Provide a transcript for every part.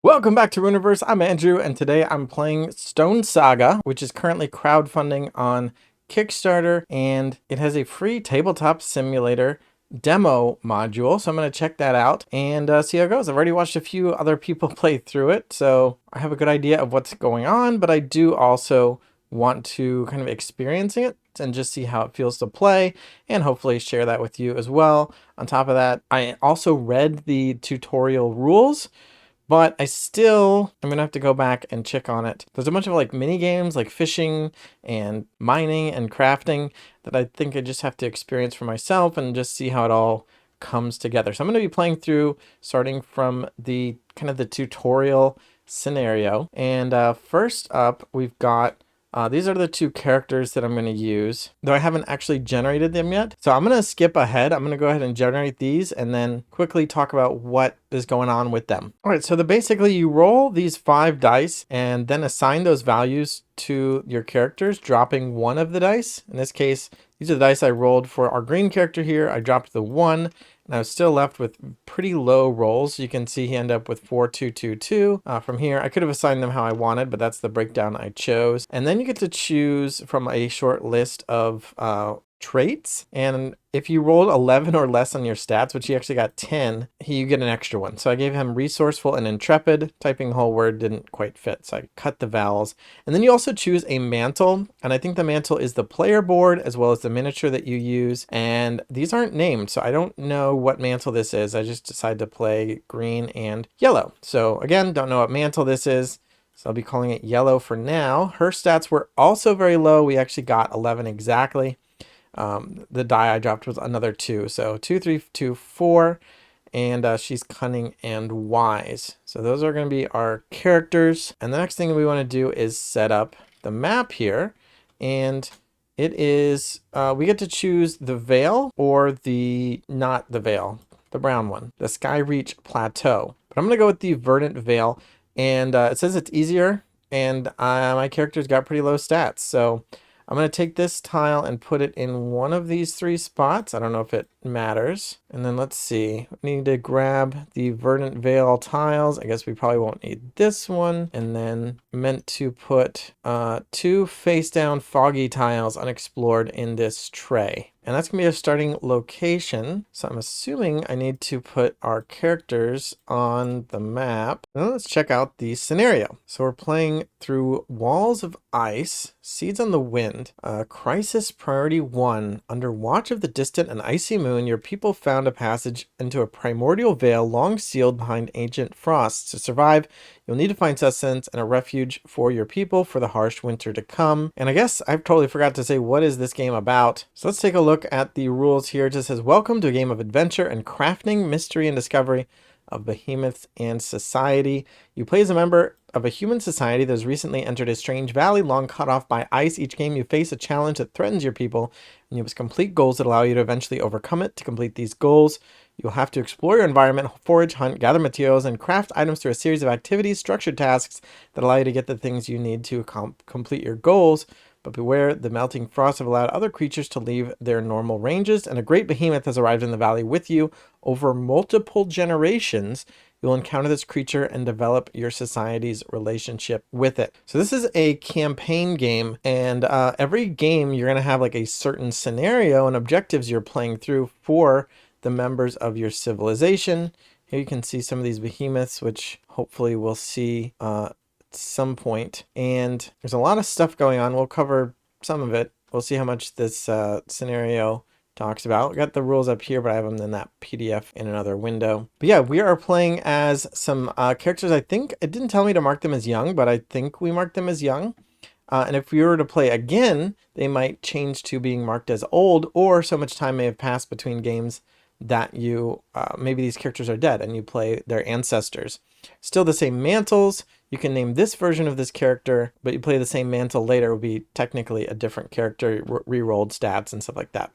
Welcome back to Runeverse. I'm Andrew, and today I'm playing Stonesaga, which is currently crowdfunding on Kickstarter, and it has a free tabletop simulator demo module. So I'm going to check that out and see how it goes. I've already watched a few other people play through it, so I have a good idea of what's going on, but I do also want to kind of experience it and just see how it feels to play and hopefully share that with you as well. On top of that, I also read the tutorial rules, but I'm gonna have to go back and check on it. There's a bunch of like mini games like fishing and mining and crafting that I think I just have to experience for myself and just see how it all comes together. So I'm gonna be playing through starting from the kind of the tutorial scenario. And first up, we've got these are the two characters that I'm going to use, though I haven't actually generated them yet. So I'm going to skip ahead. I'm going to go ahead and generate these and then quickly talk about what is going on with them. All right, so basically you roll these 5 dice and then assign those values to your characters, dropping one of the dice. In this case, these are the dice I rolled for our green character here. I dropped the 1. And I was still left with pretty low rolls. You can see he ended up with 4, 2, 2, 2. From here, I could have assigned them how I wanted, but that's the breakdown I chose. And then you get to choose from a short list of traits, and if you rolled 11 or less on your stats, which he actually got 10, you get an extra one. So I gave him resourceful and intrepid. Typing the whole word didn't quite fit, so I cut the vowels. And then you also choose a mantle, and I think the mantle is the player board as well as the miniature that you use, and these aren't named, so I don't know what mantle this is. I just decided to play green and yellow. So again, don't know what mantle this is, so I'll be calling it yellow for now. Her stats were also very low. We actually got 11 exactly. The die I dropped was another 2, so 2, 3, 2, 4, and she's cunning and wise. So those are going to be our characters, and the next thing we want to do is set up the map here, and it is we get to choose the Vale or not the Vale, the brown one, the Skyreach Plateau. But I'm going to go with the Verdant Vale, and it says it's easier, and my character's got pretty low stats, so I'm going to take this tile and put it in one of these 3 spots. I don't know if it matters. And then let's see. We need to grab the Verdant Vale tiles. I guess we probably won't need this one. And then meant to put 2 face down foggy tiles unexplored in this tray. And that's going to be a starting location. So I'm assuming I need to put our characters on the map. Now let's check out the scenario. So we're playing through Walls of Ice, Seeds on the Wind, Crisis Priority 1. Under watch of the distant and icy moon, your people found a passage into a primordial vale long sealed behind ancient frosts. To survive, you'll need to find sustenance and a refuge for your people for the harsh winter to come. And I guess I totally forgot to say, what is this game about? So let's take a look at the rules here. It just says, welcome to a game of adventure and crafting, mystery and discovery of behemoths and society. You play as a member of a human society that has recently entered a strange valley long cut off by ice. Each game you face a challenge that threatens your people, and you must complete goals that allow you to eventually overcome it. To complete these goals, you'll have to explore your environment, forage, hunt, gather materials, and craft items through a series of activities, structured tasks that allow you to get the things you need to complete your goals. But beware, the melting frosts have allowed other creatures to leave their normal ranges, and a great behemoth has arrived in the valley with you. Over multiple generations, you'll encounter this creature and develop your society's relationship with it. So this is a campaign game, and every game you're going to have like a certain scenario and objectives you're playing through for the members of your civilization. Here you can see some of these behemoths, which hopefully we'll see some point, and there's a lot of stuff going on. We'll cover some of it. We'll see how much this scenario talks about. We got the rules up here, but I have them in that PDF in another window. But yeah, we are playing as some characters. I think it didn't tell me to mark them as young, but I think we marked them as young. And if we were to play again, they might change to being marked as old, or so much time may have passed between games that you maybe these characters are dead and you play their ancestors. Still the same mantles. You can name this version of this character, but you play the same mantle later, it would be technically a different character, re-rolled stats and stuff like that.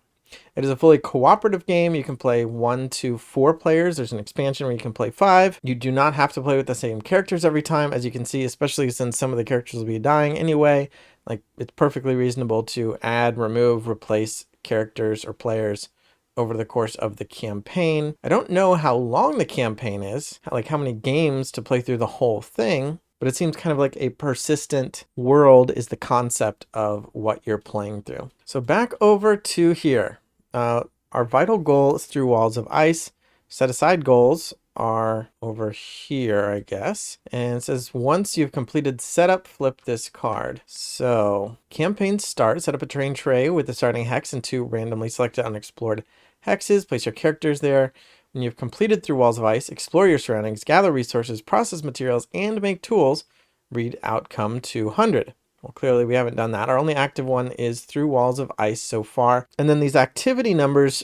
It is a fully cooperative game. You can play 1 to 4 players. There's an expansion where you can play 5. You do not have to play with the same characters every time, as you can see, especially since some of the characters will be dying anyway. Like, it's perfectly reasonable to add, remove, replace characters or players over the course of the campaign. I don't know how long the campaign is, like how many games to play through the whole thing, but it seems kind of like a persistent world is the concept of what you're playing through. So back over to here. Our vital goal is through walls of ice. Set aside goals are over here, I guess. And it says, once you've completed setup, flip this card. So campaign start, set up a terrain tray with the starting hex and 2 randomly selected unexplored hexes. Place your characters there. When you've completed through walls of ice, explore your surroundings, gather resources, process materials, and make tools. Read outcome 200. Well, clearly we haven't done that. Our only active one is through walls of ice so far. And then these activity numbers,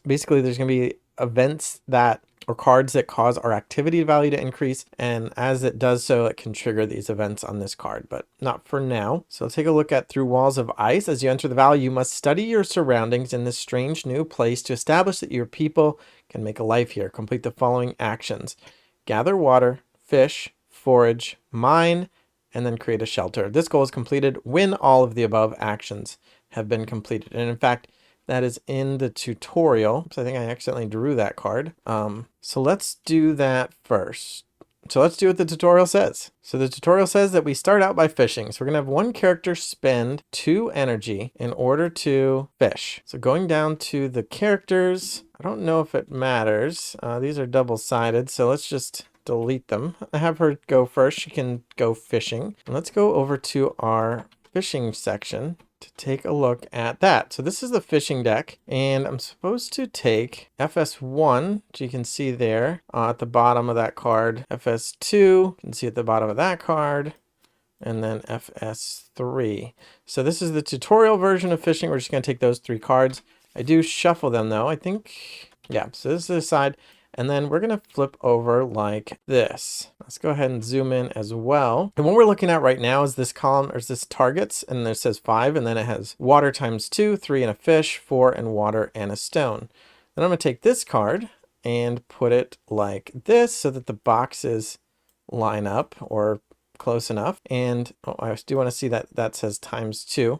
basically there's going to be events that, or cards that cause our activity value to increase. And as it does so, it can trigger these events on this card, but not for now. So let's take a look at through walls of ice. As you enter the valley, you must study your surroundings in this strange new place to establish that your people can make a life here. Complete the following actions: gather water, fish, forage, mine, and then create a shelter. This goal is completed when all of the above actions have been completed. And in fact, that is in the tutorial. So I think I accidentally drew that card. So let's do that first. So let's do what the tutorial says. So the tutorial says that we start out by fishing. So we're gonna have one character spend 2 energy in order to fish. So going down to the characters, I don't know if it matters. These are double-sided, so let's just delete them. I have her go first. She can go fishing. And let's go over to our fishing section to take a look at that. So this is the fishing deck, and I'm supposed to take FS1, which you can see there at the bottom of that card. FS2, you can see at the bottom of that card, and then FS3. So this is the tutorial version of fishing. We're just going to take those 3 cards. I do shuffle them though, I think. Yeah, so this is the side. And then we're going to flip over like this. Let's go ahead and zoom in as well. And what we're looking at right now is this column, or is this targets, and it says 5, and then it has water times 2, 3 and a fish, 4 and water and a stone. Then I'm going to take this card and put it like this so that the boxes line up or close enough. And I do want to see that that says times 2.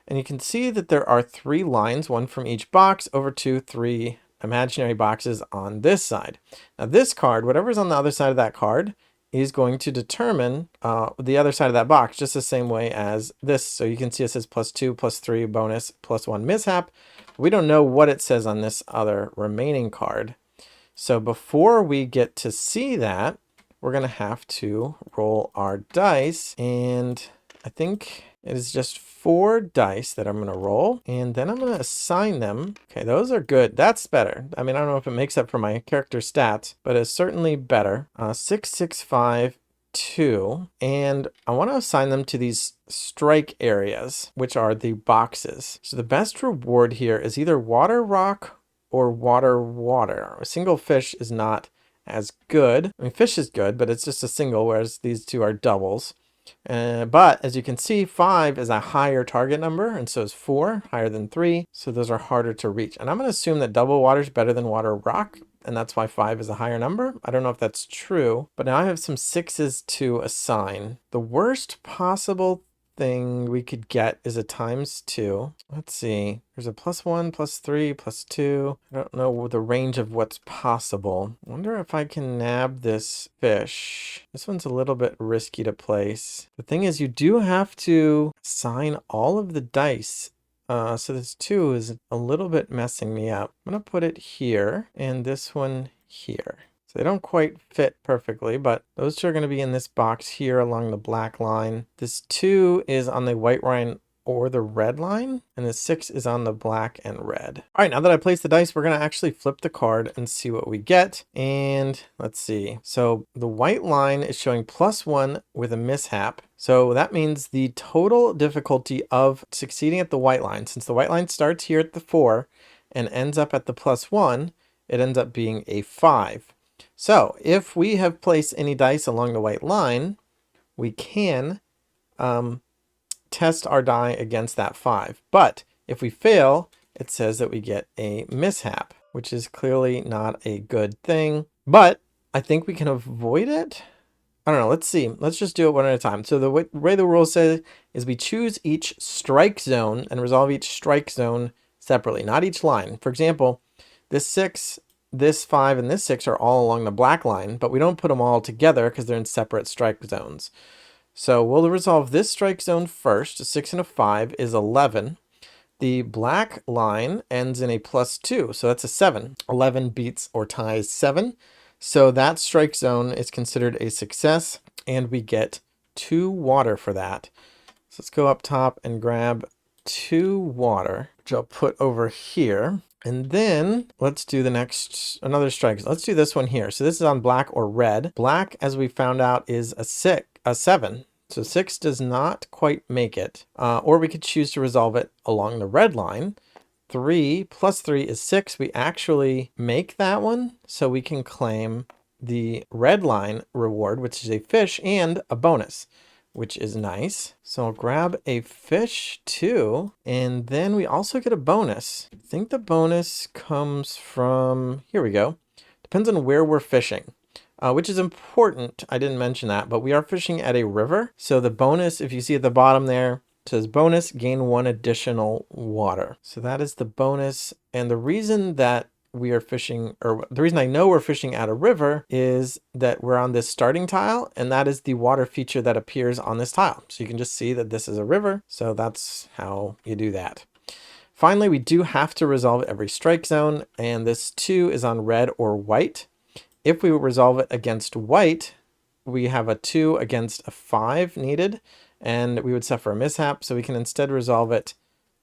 And you can see that there are 3 lines, 1 from each box, over 2, 3 imaginary boxes on this side. Now this card, whatever's on the other side of that card, is going to determine the other side of that box just the same way as this. So you can see it says +2, +3 bonus, +1 mishap. We don't know what it says on this other remaining card. So before we get to see that, we're going to have to roll our dice, and I think it is just 4 dice that I'm going to roll, and then I'm going to assign them. Okay, those are good. That's better. I mean, I don't know if it makes up for my character stats, but it's certainly better. 6, 6, 5, 2, and I want to assign them to these strike areas, which are the boxes. So the best reward here is either water rock or water water. A single fish is not as good. I mean, fish is good, but it's just a single, whereas these 2 are doubles. But as you can see, 5 is a higher target number, and so is 4, higher than 3. So those are harder to reach. And I'm going to assume that double water is better than water rock, and that's why 5 is a higher number. I don't know if that's true, but now I have some 6s to assign. The worst possible thing we could get is a ×2. Let's see. There's a +1, +3, +2. I don't know the range of what's possible. I wonder if I can nab this fish. This one's a little bit risky to place. The thing is, you do have to assign all of the dice. So this 2 is a little bit messing me up. I'm going to put it here and this one here. They don't quite fit perfectly, but those 2 are going to be in this box here along the black line. This 2 is on the white line or the red line, and the 6 is on the black and red. All right, now that I placed the dice, we're going to actually flip the card and see what we get. And let's see. So the white line is showing +1 with a mishap. So that means the total difficulty of succeeding at the white line, since the white line starts here at the 4 and ends up at the +1, it ends up being a 5. So if we have placed any dice along the white line, we can test our die against that 5. But if we fail, it says that we get a mishap, which is clearly not a good thing. But I think we can avoid it. I don't know. Let's see. Let's just do it one at a time. So the way the rules say is we choose each strike zone and resolve each strike zone separately, not each line. For example, this 6, this 5, and this 6 are all along the black line, but we don't put them all together because they're in separate strike zones. So we'll resolve this strike zone first. A 6 and a 5 is 11. The black line ends in a +2, so that's a 7. 11 beats or ties 7. So that strike zone is considered a success, and we get 2 water for that. So let's go up top and grab 2 water, which I'll put over here. And then let's do the next, another strike. Let's do this one here. So this is on black or red. Black, as we found out, is a 7. So 6 does not quite make it. Or we could choose to resolve it along the red line. 3 plus 3 is 6. We actually make that one, so we can claim the red line reward, which is a fish and a bonus, which is nice. So I'll grab a fish too, and then we also get a bonus. I think the bonus comes from, here we go. Depends on where we're fishing, which is important. I didn't mention that, but we are fishing at a river. So the bonus, if you see at the bottom there, it says bonus, gain 1 additional water. So that is the bonus. And the reason that we are fishing, or the reason I know we're fishing at a river, is that we're on this starting tile, and that is the water feature that appears on this tile. So you can just see that this is a river. So that's how you do that. Finally, we do have to resolve every strike zone, and this 2 is on red or white. If we resolve it against white, we have a 2 against a 5 needed, and we would suffer a mishap. So we can instead resolve it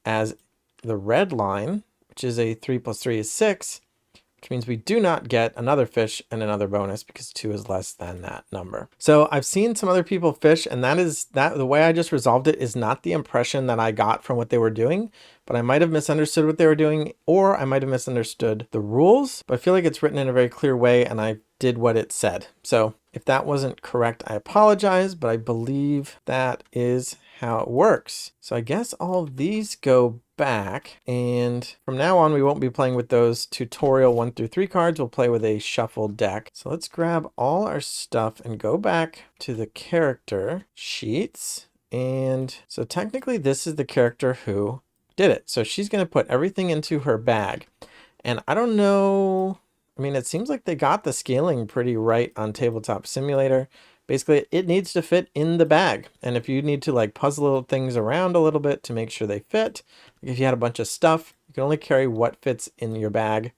as the red line, which is a 3 plus 3 is 6, which means we do not get another fish and another bonus because 2 is less than that number. So I've seen some other people fish, and the way I just resolved it is not the impression that I got from what they were doing, but I might have misunderstood what they were doing, or I might have misunderstood the rules, but I feel like it's written in a very clear way and I did what it said. So if that wasn't correct, I apologize, but I believe that is how it works. So I guess all of these go back, and from now on we won't be playing with those tutorial 1 through 3 cards. We'll play with a shuffled deck. So let's grab all our stuff and go back to the character sheets. And so technically this is the character who did it. So she's going to put everything into her bag, and I don't know, I mean, it seems like they got the scaling pretty right on Tabletop Simulator. Basically, it needs to fit in the bag. And if you need to like puzzle things around a little bit to make sure they fit, if you had a bunch of stuff, you can only carry what fits in your bag,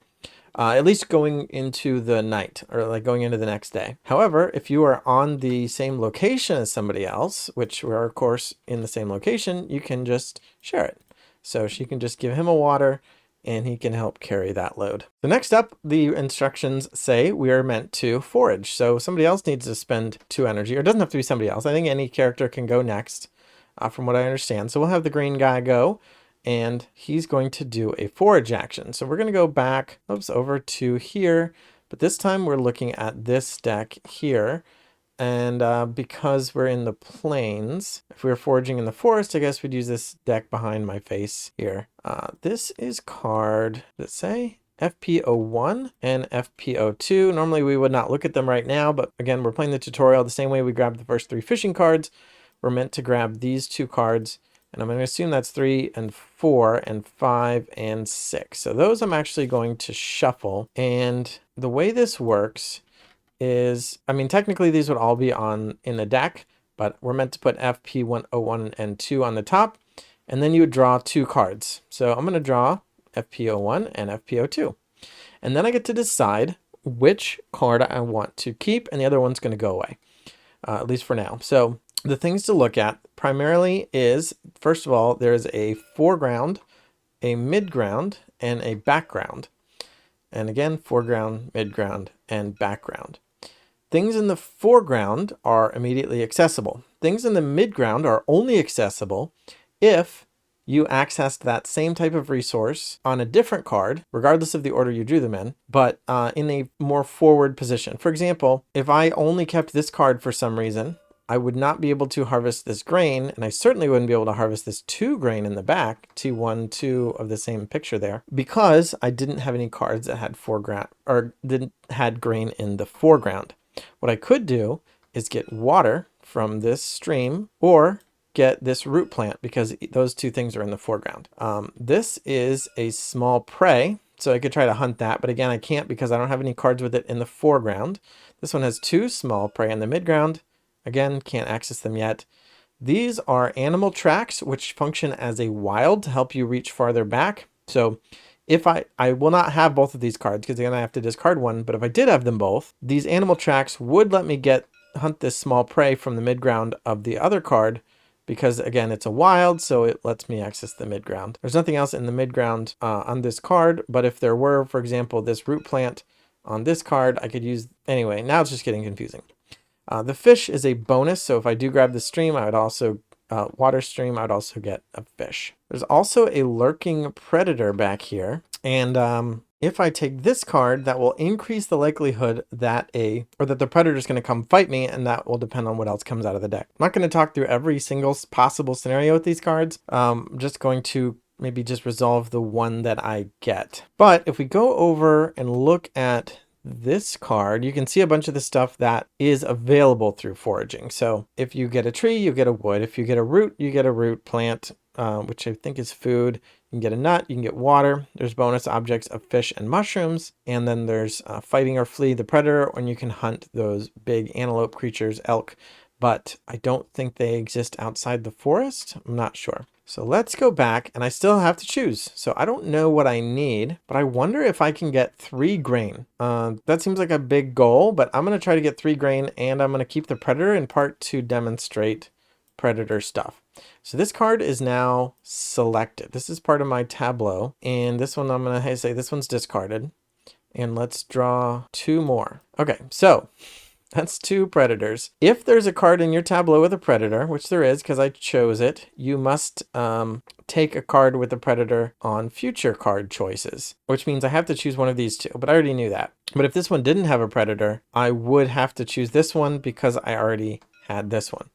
at least going into the night or like going into the next day. However, if you are on the same location as somebody else, which we are of course in the same location, you can just share it. So she can just give him a water and he can help carry that load. So next up, the instructions say we are meant to forage. So somebody else needs to spend 2 energy, or it doesn't have to be somebody else. I think any character can go next, from what I understand. So we'll have the green guy go, and he's going to do a forage action. So we're going to go back, over to here, but this time we're looking at this deck here. And because we're in the plains, if we were foraging in the forest, I guess we'd use this deck behind my face here. This is card, does it say? FP01 and FP02. Normally we would not look at them right now, but again, we're playing the tutorial the same way we grabbed the first 3 fishing cards. We're meant to grab these 2 cards, and I'm going to assume that's 3 and 4 and 5 and 6. So those I'm actually going to shuffle, and the way this works is, I mean, technically these would all be in the deck, but we're meant to put FP101 and 2 on the top, and then you would draw 2 cards. So I'm going to draw FP01 and FP02, and then I get to decide which card I want to keep, and the other one's going to go away, at least for now. So the things to look at primarily is, first of all, there's a foreground, a midground, and a background. And again, foreground, midground, and background. Things in the foreground are immediately accessible. Things in the midground are only accessible if you accessed that same type of resource on a different card, regardless of the order you drew them in, but in a more forward position. For example, if I only kept this card for some reason, I would not be able to harvest this grain, and I certainly wouldn't be able to harvest this 2 grain in the back, T1, 2 of the same picture there, because I didn't have any cards that had foreground, or had grain in the foreground. What I could do is get water from this stream, or get this root plant because those two things are in the foreground. This is a small prey, so I could try to hunt that, but again, I can't because I don't have any cards with it in the foreground. This one has two small prey in the midground. Again, can't access them yet. These are animal tracks, which function as a wild to help you reach farther back. So if I will not have both of these cards because again, I have to discard one, but if I did have them both, these animal tracks would let me hunt this small prey from the midground of the other card because again, it's a wild, so it lets me access the midground. There's nothing else in the midground on this card, but if there were, for example, this root plant on this card, I could use, anyway, now it's just getting confusing. The fish is a bonus, so if I do grab the stream, I would also, water stream, I'd also get a fish. There's also a lurking predator back here, and if I take this card, that will increase the likelihood that the predator is going to come fight me, and that will depend on what else comes out of the deck. I'm not going to talk through every single possible scenario with these cards. I'm just going to maybe just resolve the one that I get. But if we go over and look at this card, you can see a bunch of the stuff that is available through foraging. So if you get a tree, you get a wood. If you get a root, you get a root plant, which I think is food. You can get a nut, you can get water. There's bonus objects of fish and mushrooms. And then there's fighting or flee the predator, and you can hunt those big antelope creatures, elk. But I don't think they exist outside the forest. I'm not sure. So let's go back, and I still have to choose. So I don't know what I need, but I wonder if I can get 3 grain. That seems like a big goal, but I'm going to try to get 3 grain, and I'm going to keep the predator in part to demonstrate predator stuff. So this card is now selected. This is part of my tableau, and this one I'm going to say this one's discarded. And let's draw 2 more. Okay, so that's 2 predators. If there's a card in your tableau with a predator, which there is because I chose it, you must take a card with a predator on future card choices, which means I have to choose one of these 2, but I already knew that. But if this one didn't have a predator, I would have to choose this one because I already had this one.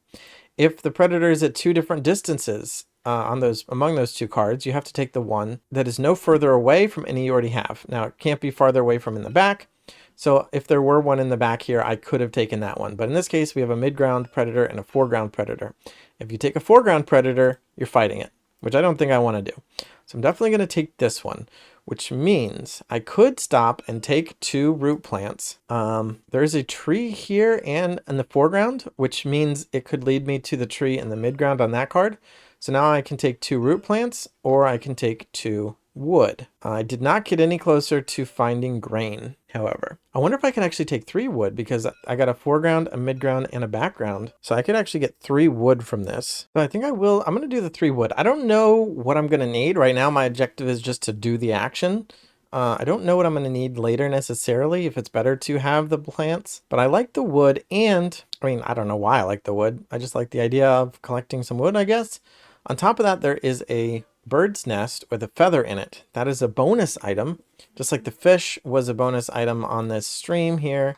If the predator is at 2 different distances among those 2 cards, you have to take the one that is no further away from any you already have. Now, it can't be farther away from in the back. So if there were one in the back here, I could have taken that one. But in this case, we have a midground predator and a foreground predator. If you take a foreground predator, you're fighting it, which I don't think I want to do. So I'm definitely going to take this one, which means I could stop and take 2 root plants. There's a tree here and in the foreground, which means it could lead me to the tree in the midground on that card. So now I can take 2 root plants, or I can take 2 wood. I did not get any closer to finding grain, however. I wonder if I can actually take 3 wood because I got a foreground, a midground, and a background. So I could actually get 3 wood from this. So I think I will. I'm going to do the 3 wood. I don't know what I'm going to need. Right now, my objective is just to do the action. I don't know what I'm going to need later necessarily, if it's better to have the plants. But I like the wood, and I mean, I don't know why I like the wood. I just like the idea of collecting some wood, I guess. On top of that, there is a bird's nest with a feather in it. That is a bonus item, just like the fish was a bonus item on this stream here.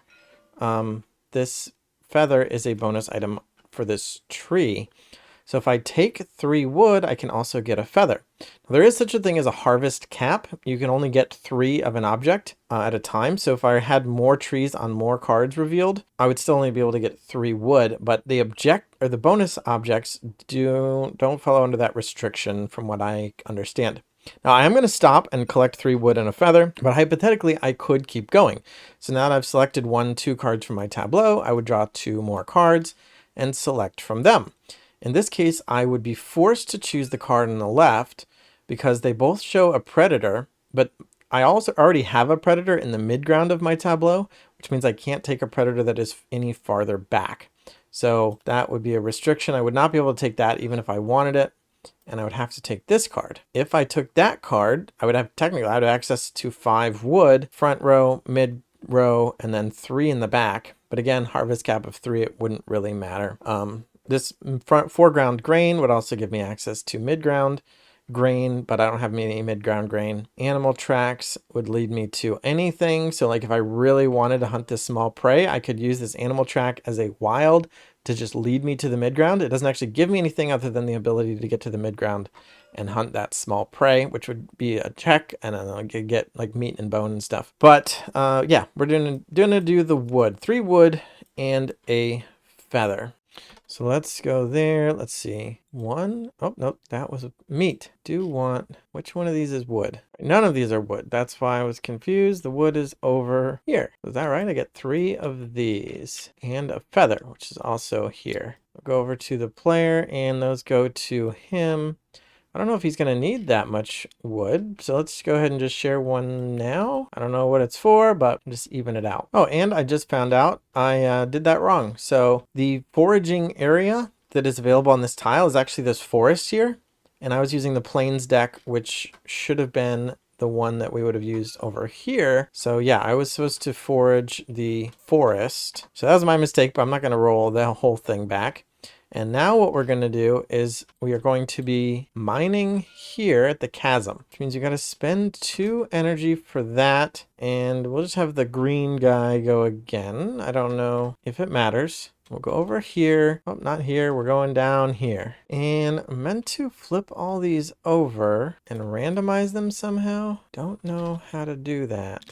This feather is a bonus item for this tree. So if I take 3 wood, I can also get a feather. Now, there is such a thing as a harvest cap. You can only get 3 of an object at a time. So if I had more trees on more cards revealed, I would still only be able to get 3 wood. But the bonus objects don't follow under that restriction from what I understand. Now I am going to stop and collect 3 wood and a feather, but hypothetically I could keep going. So now that I've selected 2 cards from my tableau, I would draw 2 more cards and select from them. In this case, I would be forced to choose the card on the left because they both show a predator, but I also already have a predator in the midground of my tableau, which means I can't take a predator that is any farther back. So that would be a restriction. I would not be able to take that even if I wanted it, and I would have to take this card. If I took that card, I would have access to 5 wood, front row, mid row, and then 3 in the back. But again, harvest cap of 3, it wouldn't really matter. This foreground grain would also give me access to midground grain, but I don't have any midground grain. Animal tracks would lead me to anything. So like if I really wanted to hunt this small prey, I could use this animal track as a wild to just lead me to the midground. It doesn't actually give me anything other than the ability to get to the midground and hunt that small prey, which would be a check, and then I could get like meat and bone and stuff. But yeah, we're gonna do the wood. 3 wood and a feather. So let's go there. Let's see. One. Oh, nope. That was meat. Do want, which one of these is wood? None of these are wood. That's why I was confused. The wood is over here. Is that right? I get 3 of these and a feather, which is also here. I'll go over to the player and those go to him. I don't know if he's going to need that much wood, so let's go ahead and just share one now. I don't know what it's for, but just even it out. Oh, and I just found out I did that wrong. So the foraging area that is available on this tile is actually this forest here, and I was using the plains deck, which should have been the one that we would have used over here. So yeah, I was supposed to forage the forest. So that was my mistake, but I'm not going to roll the whole thing back. And now what we're going to do is we are going to be mining here at the chasm, which means you got to spend 2 energy for that. And we'll just have the green guy go again. I don't know if it matters. We'll go over here. Oh, not here. We're going down here. And I'm meant to flip all these over and randomize them somehow. Don't know how to do that.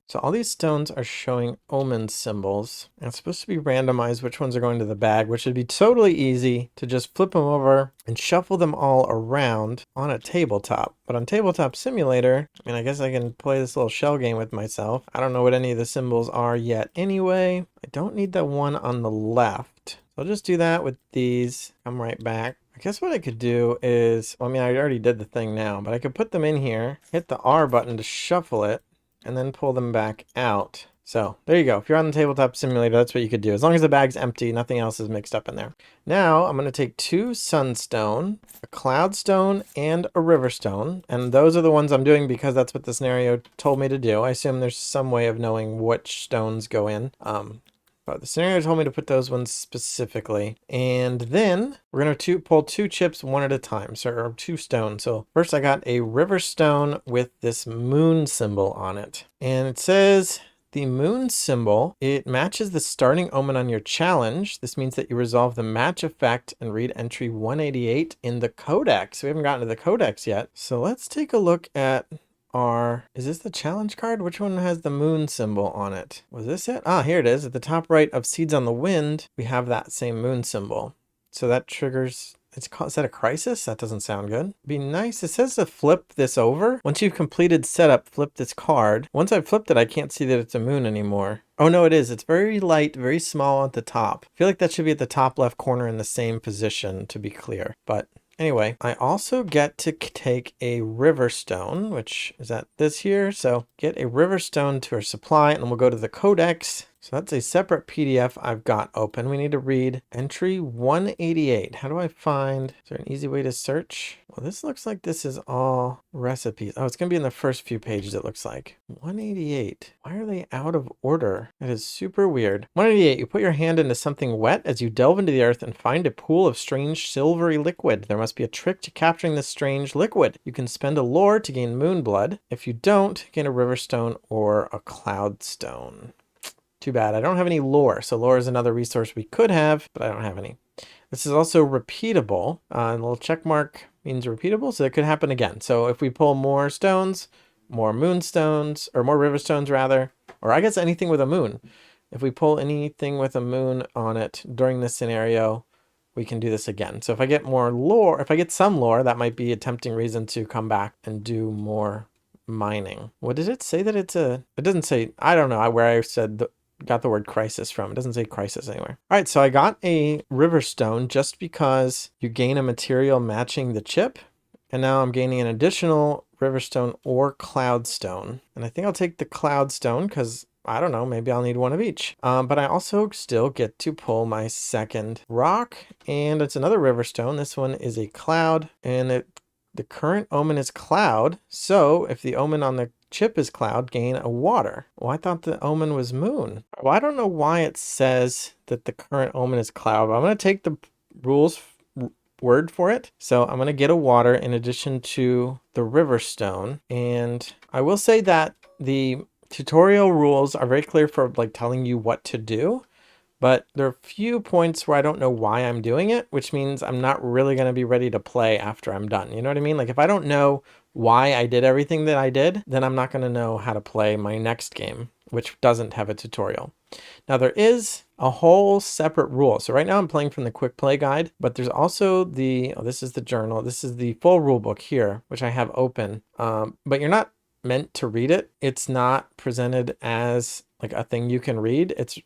So all these stones are showing omen symbols, and it's supposed to be randomized which ones are going to the bag, which would be totally easy to just flip them over and shuffle them all around on a tabletop. But on Tabletop Simulator, I mean, I guess I can play this little shell game with myself. I don't know what any of the symbols are yet anyway. I don't need the one on the left. So I'll just do that with these. Come right back. I guess what I could do is, well, I mean, I already did the thing now, but I could put them in here, hit the R button to shuffle it, and then pull them back out. So there you go. If you're on the Tabletop Simulator, that's what you could do. As long as the bag's empty, nothing else is mixed up in there. Now I'm going to take 2 sunstone, a cloudstone, and a riverstone. And those are the ones I'm doing because that's what the scenario told me to do. I assume there's some way of knowing which stones go in. But the scenario told me to put those ones specifically. And then we're going to pull 2 chips one at a time, so, or 2 stones. So first I got a river stone with this moon symbol on it. And it says the moon symbol, it matches the starting omen on your challenge. This means that you resolve the match effect and read entry 188 in the codex. We haven't gotten to the codex yet. So let's take a look at is this the challenge card? Which one has the moon symbol on it? Was this it? Ah, here it is. At the top right of Seeds on the Wind, we have that same moon symbol. So that triggers, is that a crisis? That doesn't sound good. Be nice. It says to flip this over. Once you've completed setup, flip this card. Once I've flipped it, I can't see that it's a moon anymore. Oh no, it is. It's very light, very small at the top. I feel like that should be at the top left corner in the same position to be clear, but anyway, I also get to take a river stone, which is at this here. So get a river stone to our supply, and then we'll go to the codex. So that's a separate PDF I've got open. We need to read entry 188. How do I find, is there an easy way to search? Well, this looks like this is all recipes. Oh, it's going to be in the first few pages, it looks like. 188. Why are they out of order? That is super weird. 188, you put your hand into something wet as you delve into the earth and find a pool of strange silvery liquid. There must be a trick to capturing this strange liquid. You can spend a lore to gain moon blood. If you don't, gain a river stone or a cloud stone. Too bad. I don't have any lore. So lore is another resource we could have, but I don't have any. This is also repeatable. A little check mark means repeatable, so it could happen again. So if we pull more stones, more moon stones, or more river stones rather, or I guess anything with a moon. If we pull anything with a moon on it during this scenario, we can do this again. So if I get more lore, if I get some lore, that might be a tempting reason to come back and do more mining. What did it say that it's a, it doesn't say, I don't know where I said got the word crisis from. It doesn't say crisis anywhere. All right, so I got a river stone just because you gain a material matching the chip. And now I'm gaining an additional river stone or cloud stone. And I think I'll take the cloud stone because I don't know, maybe I'll need one of each. But I also still get to pull my second rock, and it's another river stone. This one is a cloud, and the current omen is cloud. So if the omen on the chip is cloud, gain a water. Well, I thought the omen was moon. Well, I don't know why it says that the current omen is cloud, but I'm going to take the rules word for it. So I'm going to get a water in addition to the river stone. And I will say that the tutorial rules are very clear for like telling you what to do. But there are a few points where I don't know why I'm doing it, which means I'm not really going to be ready to play after I'm done. You know what I mean? Like if I don't know why I did everything that I did, then I'm not going to know how to play my next game, which doesn't have a tutorial. Now there is a whole separate rule. So right now I'm playing from the quick play guide, but there's also this is the journal. This is the full rule book here, which I have open. But you're not meant to read it. It's not presented as like a thing you can read. It's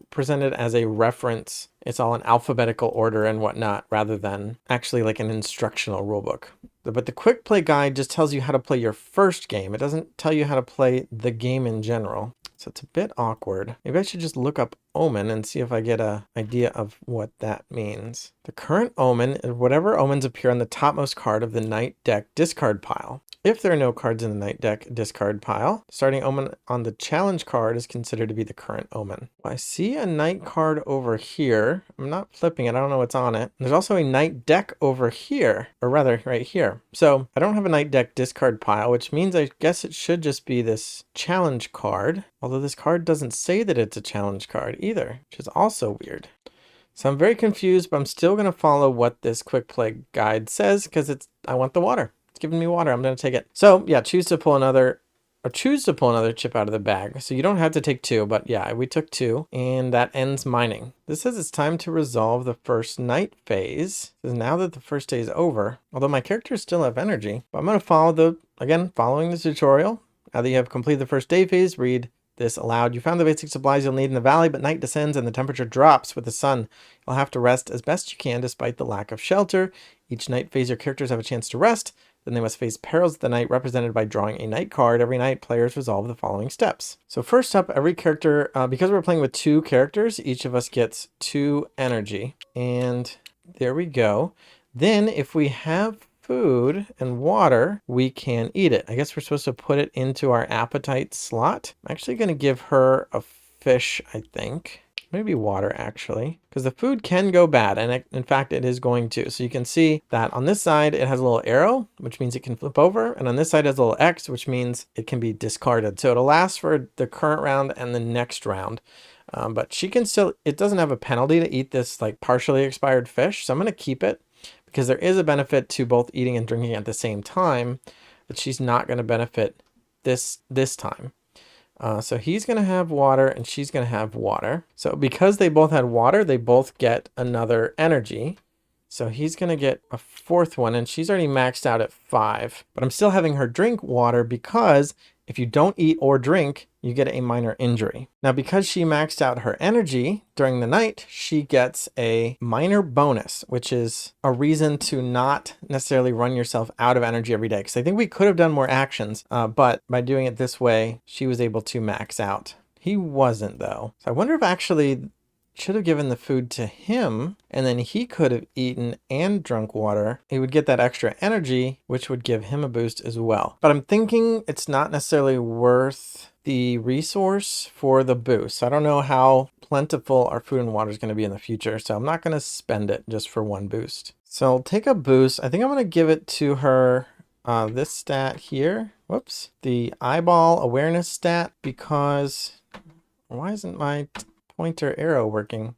presented as a reference. It's all in alphabetical order and whatnot, rather than actually like an instructional rule book. But the quick play guide just tells you how to play your first game. It doesn't tell you how to play the game in general. So it's a bit awkward. Maybe I should just look up omen and see if I get an idea of what that means. The current omen is whatever omens appear on the topmost card of the night deck discard pile. If there are no cards in the night deck discard pile, starting omen on the challenge card is considered to be the current omen. I see a night card over here. I'm not flipping it. I don't know what's on it. There's also a night deck over here, or rather right here. So I don't have a night deck discard pile, which means I guess it should just be this challenge card. Although this card doesn't say that it's a challenge card either, which is also weird. So I'm very confused, but I'm still going to follow what this quick play guide says because I want the water. Giving me water. I'm going to take it. So yeah, choose to pull another chip out of the bag. So you don't have to take two, but yeah, we took two and that ends mining. This says it's time to resolve the first night phase. It says now that the first day is over, although my characters still have energy, but I'm going to follow following the tutorial. Now that you have completed the first day phase, read this aloud. You found the basic supplies you'll need in the valley, but night descends and the temperature drops with the sun. You'll have to rest as best you can despite the lack of shelter. Each night phase, your characters have a chance to rest. Then they must face perils of the night represented by drawing a night card. Every night, players resolve the following steps. So first up, every character, because we're playing with two characters, each of us gets 2 energy. And there we go. Then if we have food and water, we can eat it. I guess we're supposed to put it into our appetite slot. I'm actually going to give her a fish, I think. Maybe water, actually, because the food can go bad, and in fact it is going to. So you can see that on this side it has a little arrow, which means it can flip over, and on this side it has a little X, which means it can be discarded. So it'll last for the current round and the next round. But she can still, it doesn't have a penalty to eat this like partially expired fish, so I'm going to keep it because there is a benefit to both eating and drinking at the same time, but she's not going to benefit this time. So he's going to have water and she's going to have water. So because they both had water, they both get another energy. So he's going to get a 4th one and she's already maxed out at 5. But I'm still having her drink water because if you don't eat or drink, you get a minor injury. Now, because she maxed out her energy during the night, she gets a minor bonus, which is a reason to not necessarily run yourself out of energy every day. Because I think we could have done more actions, but by doing it this way, she was able to max out. He wasn't, though. So I wonder if actually should have given the food to him and then he could have eaten and drunk water. He would get that extra energy, which would give him a boost as well. But I'm thinking it's not necessarily worth the resource for the boost. I don't know how plentiful our food and water is going to be in the future, so I'm not going to spend it just for one boost. So I'll take a boost. I think I'm going to give it to her this stat here. Whoops. The eyeball awareness stat, because why isn't my pointer arrow working?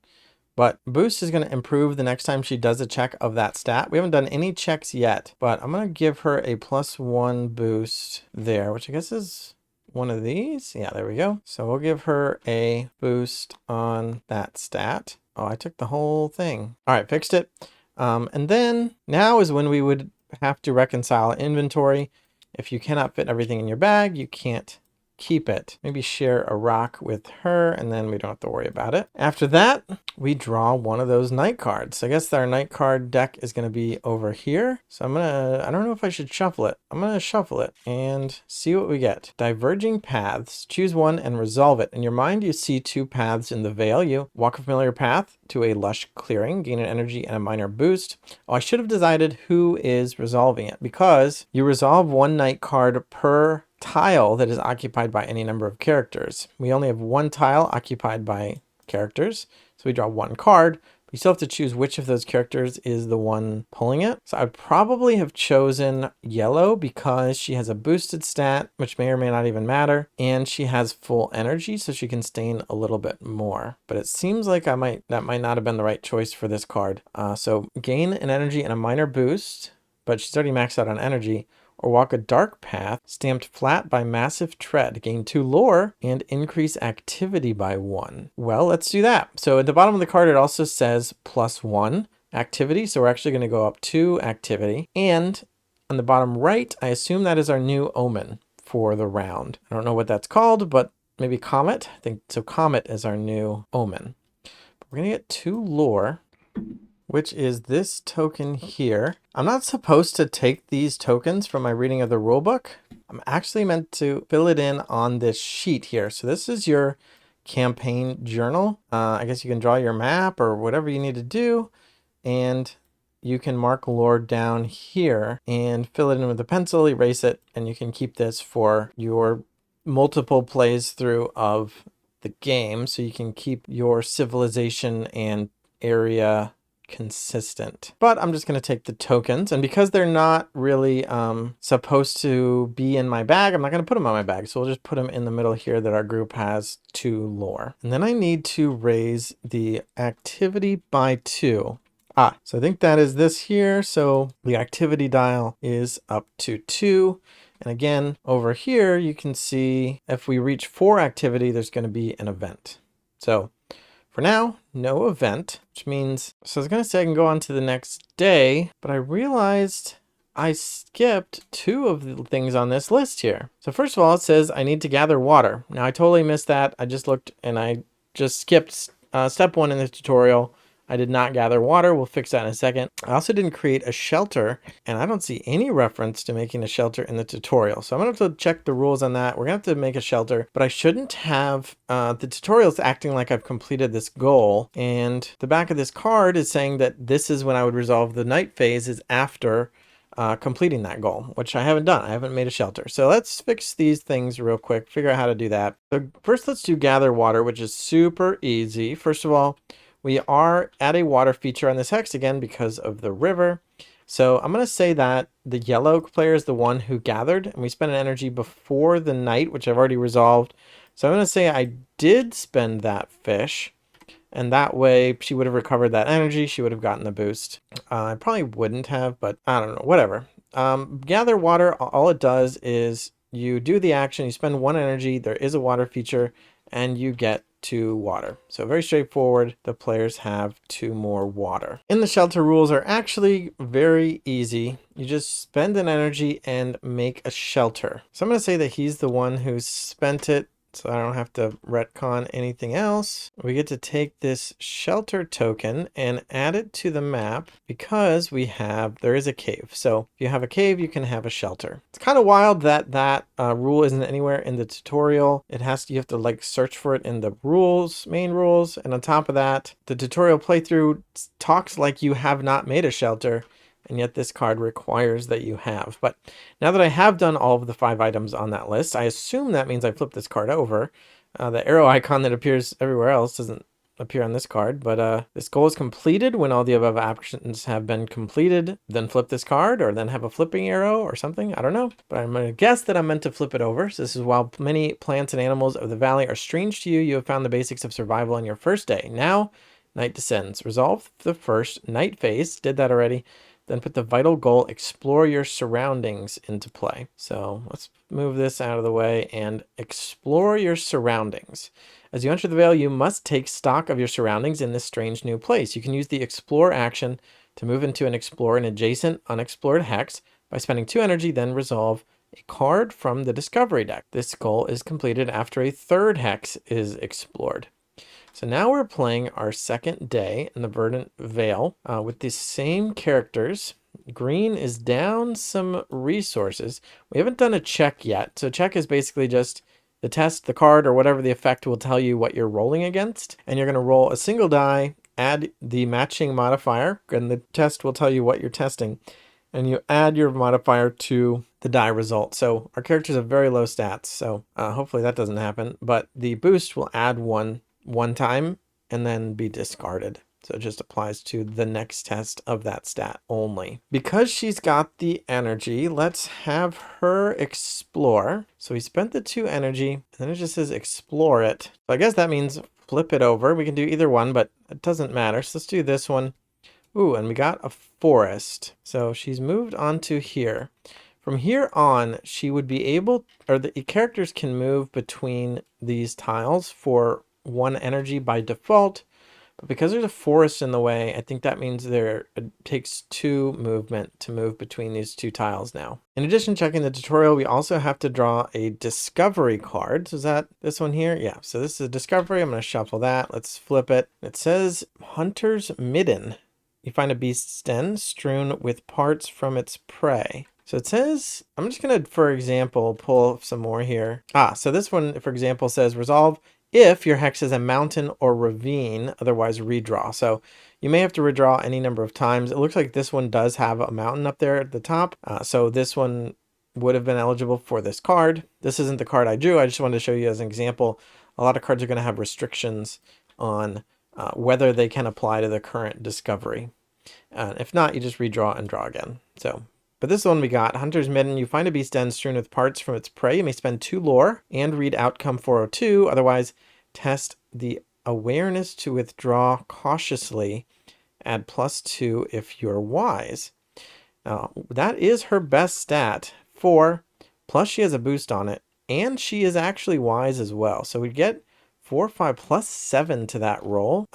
But boost is going to improve the next time she does a check of that stat. We haven't done any checks yet, but I'm going to give her a +1 boost there, which I guess is one of these. Yeah, there we go. So we'll give her a boost on that stat. Oh, I took the whole thing. All right, fixed it. And then now is when we would have to reconcile inventory. If you cannot fit everything in your bag, you can't keep it. Maybe share a rock with her and then we don't have to worry about it. After that, we draw one of those night cards. So I guess our night card deck is going to be over here. So I don't know if I should shuffle it. I'm going to shuffle it and see what we get. Diverging paths. Choose one and resolve it. In your mind, you see 2 paths in the Vale. You walk a familiar path to a lush clearing, gain an energy and a minor boost. Oh, I should have decided who is resolving it, because you resolve 1 night card per tile that is occupied by any number of characters. We only have 1 tile occupied by characters, so we draw 1 card. You still have to choose which of those characters is the one pulling it. So I'd probably have chosen yellow because she has a boosted stat, which may or may not even matter, and she has full energy, so she can stain a little bit more. But it seems like that might not have been the right choice for this card. So gain an energy and a minor boost, but she's already maxed out on energy, or walk a dark path stamped flat by massive tread. Gain 2 lore and increase activity by 1. Well, let's do that. So at the bottom of the card, it also says +1 activity. So we're actually going to go up 2 activity. And on the bottom right, I assume that is our new omen for the round. I don't know what that's called, but maybe Comet. I think so. Comet is our new omen. But we're going to get 2 lore, which is this token here. I'm not supposed to take these tokens from my reading of the rulebook. I'm actually meant to fill it in on this sheet here. So this is your campaign journal. I guess you can draw your map or whatever you need to do. And you can mark lore down here and fill it in with a pencil, erase it, and you can keep this for your multiple plays through of the game. So you can keep your civilization and area consistent. But I'm just going to take the tokens, and because they're not really supposed to be in my bag, I'm not going to put them on my bag. So we'll just put them in the middle here that our group has 2 lore. And then I need to raise the activity by 2. So I think that is this here. So the activity dial is up to 2. And again, over here, you can see if we reach 4 activity, there's going to be an event. So for now, no event, which means, so I was going to say I can go on to the next day, but I realized I skipped 2 of the things on this list here. So first of all, it says I need to gather water. Now I totally missed that. I just looked and I just skipped step 1 in the tutorial. I did not gather water. We'll fix that in a second. I also didn't create a shelter, and I don't see any reference to making a shelter in the tutorial. So I'm going to have to check the rules on that. We're going to have to make a shelter, but I shouldn't have the tutorial's acting like I've completed this goal. And the back of this card is saying that this is when I would resolve the night phase is after completing that goal, which I haven't done. I haven't made a shelter. So let's fix these things real quick, figure out how to do that. So first, let's do gather water, which is super easy. First of all, we are at a water feature on this hex again because of the river. So I'm going to say that the yellow player is the one who gathered, and we spent an energy before the night, which I've already resolved. So I'm going to say I did spend that fish, and that way she would have recovered that energy. She would have gotten the boost. I probably wouldn't have, but I don't know, whatever. Gather water, all it does is you do the action, you spend 1 energy, there is a water feature, and you get 2 water. So very straightforward. The players have 2 more water. In the shelter rules are actually very easy. You just spend an energy and make a shelter. So I'm going to say that he's the one who spent it, so I don't have to retcon anything else. We get to take this shelter token and add it to the map because there is a cave. So if you have a cave, you can have a shelter. It's kind of wild that that rule isn't anywhere in the tutorial. You have to like search for it in the rules, main rules. And on top of that, the tutorial playthrough talks like you have not made a shelter. And yet this card requires that you have. But now that I have done all of the 5 items on that list, I assume that means I flip this card over. The arrow icon that appears everywhere else doesn't appear on this card. But this goal is completed when all the above actions have been completed. Then flip this card, or then have a flipping arrow or something. I don't know. But I'm going to guess that I'm meant to flip it over. So this is while many plants and animals of the valley are strange to you, you have found the basics of survival on your first day. Now, night descends. Resolve the first night phase. Did that already. Then put the vital goal, explore your surroundings, into play. So let's move this out of the way and explore your surroundings. As you enter the Vale, you must take stock of your surroundings in this strange new place. You can use the explore action to move into and explore an adjacent unexplored hex by spending 2 energy, then resolve a card from the discovery deck. This goal is completed after a 3rd hex is explored. So now we're playing our 2nd day in the Verdant Vale with the same characters. Green is down some resources. We haven't done a check yet. So check is basically just the test, the card, or whatever the effect will tell you what you're rolling against. And you're going to roll a single die, add the matching modifier, and the test will tell you what you're testing. And you add your modifier to the die result. So our characters have very low stats. So hopefully that doesn't happen. But the boost will add one time and then be discarded. So it just applies to the next test of that stat only. Because she's got the energy, let's have her explore. So we spent the 2 energy, and then it just says explore it. So I guess that means flip it over. We can do either one, but it doesn't matter. So let's do this one. Ooh, and we got a forest. So she's moved on to here. From here on, she would be able, or the characters can move between these tiles for 1 energy by default. But because there's a forest in the way, I think that means it takes 2 movement to move between these 2 tiles now. In addition, checking the tutorial, we also have to draw a discovery card. So is that this one here? Yeah, so this is a discovery. I'm going to shuffle that. Let's flip it. It says Hunter's Midden. You find a beast's den strewn with parts from its prey. So it says, I'm just going to, for example, pull some more here. So this one, for example, says resolve if your hex is a mountain or ravine, otherwise redraw. So you may have to redraw any number of times. It looks like this one does have a mountain up there at the top. So this one would have been eligible for this card. This isn't the card I drew. I just wanted to show you as an example. A lot of cards are going to have restrictions on whether they can apply to the current discovery. If not, you just redraw and draw again. But this is the one we got. Hunter's Midden. You find a beast den strewn with parts from its prey. You may spend 2 lore and read outcome 402. Otherwise, test the awareness to withdraw cautiously. Add +2 if you're wise. Now, that is her best stat. 4. Plus she has a boost on it. And she is actually wise as well. So we get 4, 5, +7 to that roll.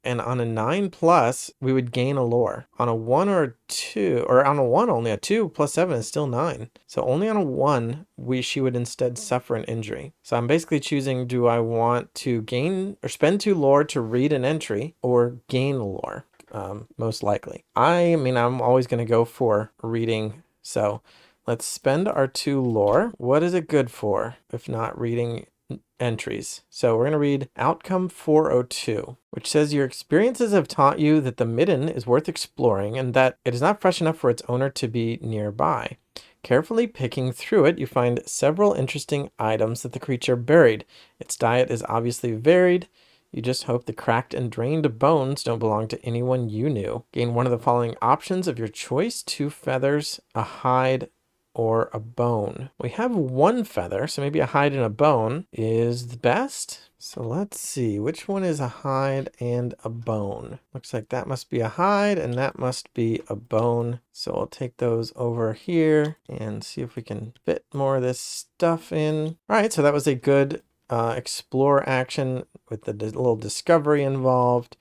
And on a 9+, we would gain a lore. On a 1 or a 2, or on a 1 only, a 2 + 7 is still 9. So only on a 1, she would instead suffer an injury. So I'm basically choosing, do I want to gain or spend 2 lore to read an entry or gain lore? Most likely. I mean, I'm always going to go for reading. So let's spend our 2 lore. What is it good for if not reading entries? So we're going to read outcome 402, which says your experiences have taught you that the midden is worth exploring and that it is not fresh enough for its owner to be nearby. Carefully picking through it, you find several interesting items that the creature buried. Its diet is obviously varied. You just hope the cracked and drained bones don't belong to anyone you knew. Gain one of the following options of your choice: 2 feathers, a hide, or a bone. We have 1 feather, so maybe a hide and a bone is the best. So let's see, which one is a hide and a bone? Looks like that must be a hide and that must be a bone. So I'll take those over here and see if we can fit more of this stuff in. All right, so that was a good explore action with the little discovery involved.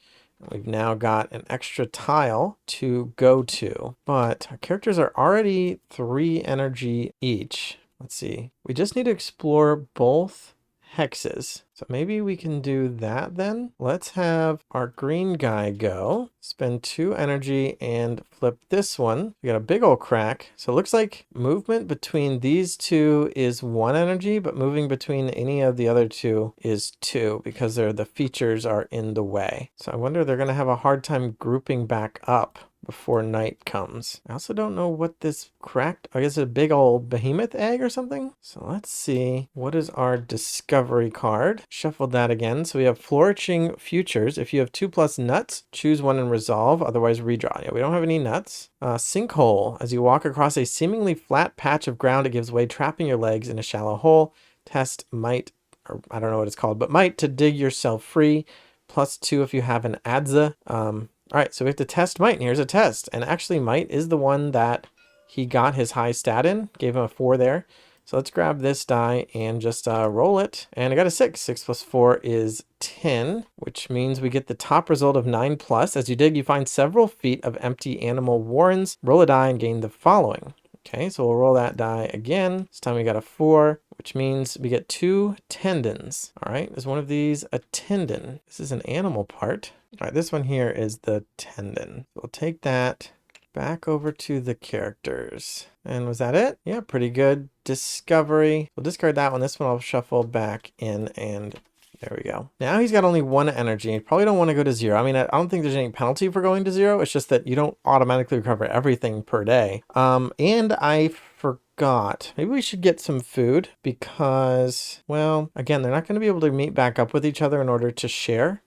We've now got an extra tile to go to, but our characters are already 3 energy each. Let's see. We just need to explore both hexes. So maybe we can do that then. Let's have our green guy go, spend 2 energy and flip this one. We got a big old crack. So it looks like movement between these 2 is 1 energy, but moving between any of the other 2 is 2 because the features are in the way. So I wonder they're going to have a hard time grouping back up before night comes. I also don't know what this cracked, I guess a big old behemoth egg or something. So let's see, what is our discovery card? Shuffled that again. So we have flourishing futures. If you have 2+ nuts, choose 1 and resolve, otherwise redraw. Yeah, we don't have any nuts. Sinkhole. As you walk across a seemingly flat patch of ground, it gives way, trapping your legs in a shallow hole. Test might, or I don't know what it's called, but might to dig yourself free. +2 if you have an adza. All right, so we have to test might, and here's a test. And actually might is the one that he got his high stat in, gave him a 4 there. So let's grab this die and just roll it. And I got a 6. 6 + 4 is 10, which means we get the top result of 9+. As you dig, you find several feet of empty animal warrens. Roll a die and gain the following. Okay, so we'll roll that die again. This time we got a 4, which means we get 2 tendons. All right, is one of these a tendon? This is an animal part. All right, this one here is the tendon. We'll take that back over to the characters. And was that it? Yeah, pretty good. Discovery. We'll discard that one. This one I'll shuffle back in, and there we go. Now he's got only 1 energy. You probably don't want to go to 0. I mean, I don't think there's any penalty for going to 0. It's just that you don't automatically recover everything per day. And I forgot. Maybe we should get some food because, well, again, they're not going to be able to meet back up with each other in order to share.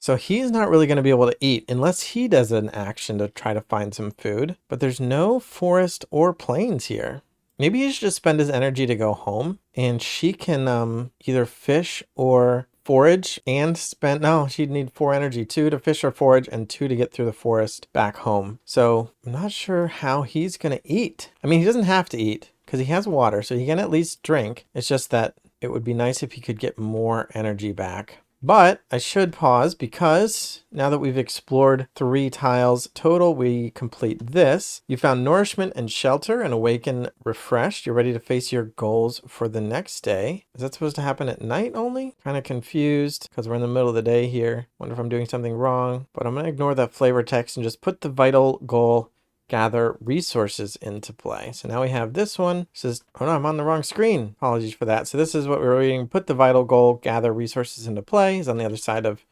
So he's not really going to be able to eat unless he does an action to try to find some food. But there's no forest or plains here. Maybe he should just spend his energy to go home, and she can either fish or forage and spend, no, she'd need 4 energy, 2 to fish or forage and 2 to get through the forest back home. So I'm not sure how he's going to eat. I mean, he doesn't have to eat because he has water, so he can at least drink. It's just that it would be nice if he could get more energy back. But I should pause because now that we've explored 3 tiles total, we complete this. You found nourishment and shelter and awaken refreshed. You're ready to face your goals for the next day. Is that supposed to happen at night only? Kind of confused because we're in the middle of the day here. Wonder if I'm doing something wrong, but I'm going to ignore that flavor text and just put the vital goal gather resources into play. So now we have this one. It says, oh no, I'm on the wrong screen. Apologies for that. So this is what we're reading. Put the vital goal, gather resources into play. Is on the other side of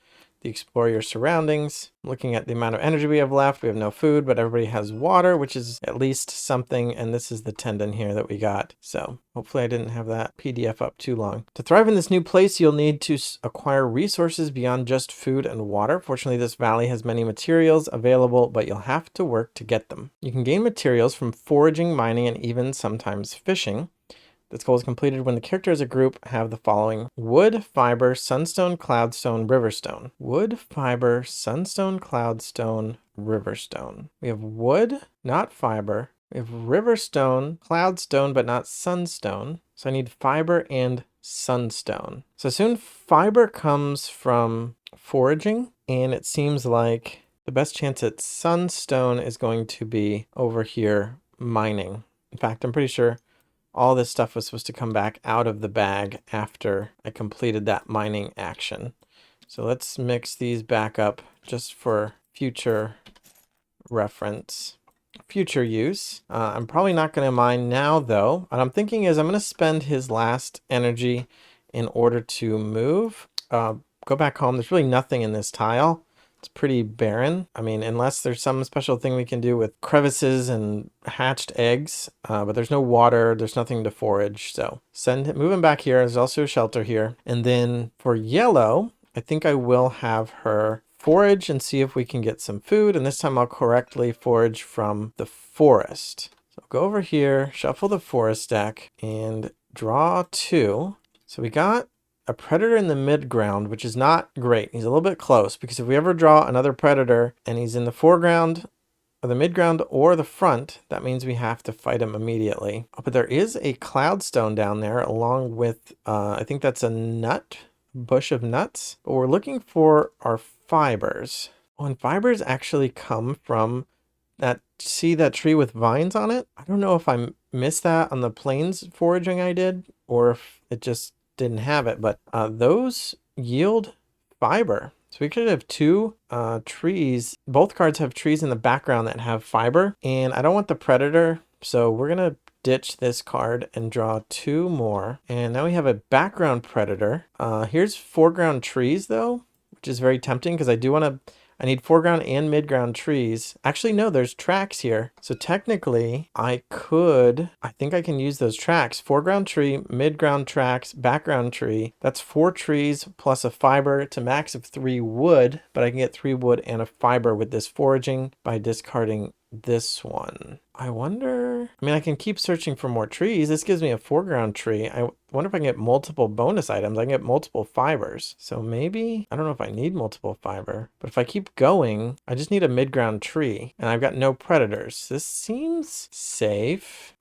the explore your surroundings. Looking at the amount of energy we have left. We have no food, but everybody has water, which is at least something. And this is the tendon here that we got. So hopefully I didn't have that PDF up too long. To thrive in this new place, you'll need to acquire resources beyond just food and water. Fortunately, this valley has many materials available, but you'll have to work to get them. You can gain materials from foraging, mining, and even sometimes fishing. This goal is completed when the character as a group have the following: wood, fiber, sunstone, cloudstone, riverstone. Wood, fiber, sunstone, cloudstone, riverstone. We have wood, not fiber. We have riverstone, cloudstone, but not sunstone. So I need fiber and sunstone. So soon fiber comes from foraging, and it seems like the best chance at sunstone is going to be over here mining. In fact, I'm pretty sure all this stuff was supposed to come back out of the bag after I completed that mining action. So let's mix these back up just for future reference, future use. I'm probably not going to mine now though. What I'm thinking is I'm going to spend his last energy in order to move. Go back home. There's really nothing in this tile. It's pretty barren. I mean, unless there's some special thing we can do with crevices and hatched eggs, but there's no water, there's nothing to forage. So move him back here. There's also a shelter here. And then for yellow, I think I will have her forage and see if we can get some food. And this time I'll correctly forage from the forest. So go over here, shuffle the forest deck and draw 2. So we got a predator in the mid-ground, which is not great. He's a little bit close because if we ever draw another predator and he's in the foreground or the mid-ground or the front, that means we have to fight him immediately. Oh, but there is a cloudstone down there along with, I think that's a bush of nuts. But we're looking for our fibers. Oh, and fibers actually come from see that tree with vines on it? I don't know if I missed that on the plains foraging I did or if it just didn't have it, but those yield fiber. So we could have 2 trees. Both cards have trees in the background that have fiber, and I don't want the predator, so we're gonna ditch this card and draw 2 more. And now we have a background predator. Here's foreground trees though, which is very tempting because I need foreground and midground trees. Actually, no, there's tracks here. So technically, I think I can use those tracks. Foreground tree, midground tracks, background tree. That's 4 trees plus a fiber to max of 3 wood, but I can get 3 wood and a fiber with this foraging by discarding this one. I wonder, I mean, I can keep searching for more trees. This gives me a foreground tree. I wonder if I can get multiple bonus items. I can get multiple fibers. So maybe, I don't know if I need multiple fiber, but if I keep going, I just need a midground tree and I've got no predators. This seems safe.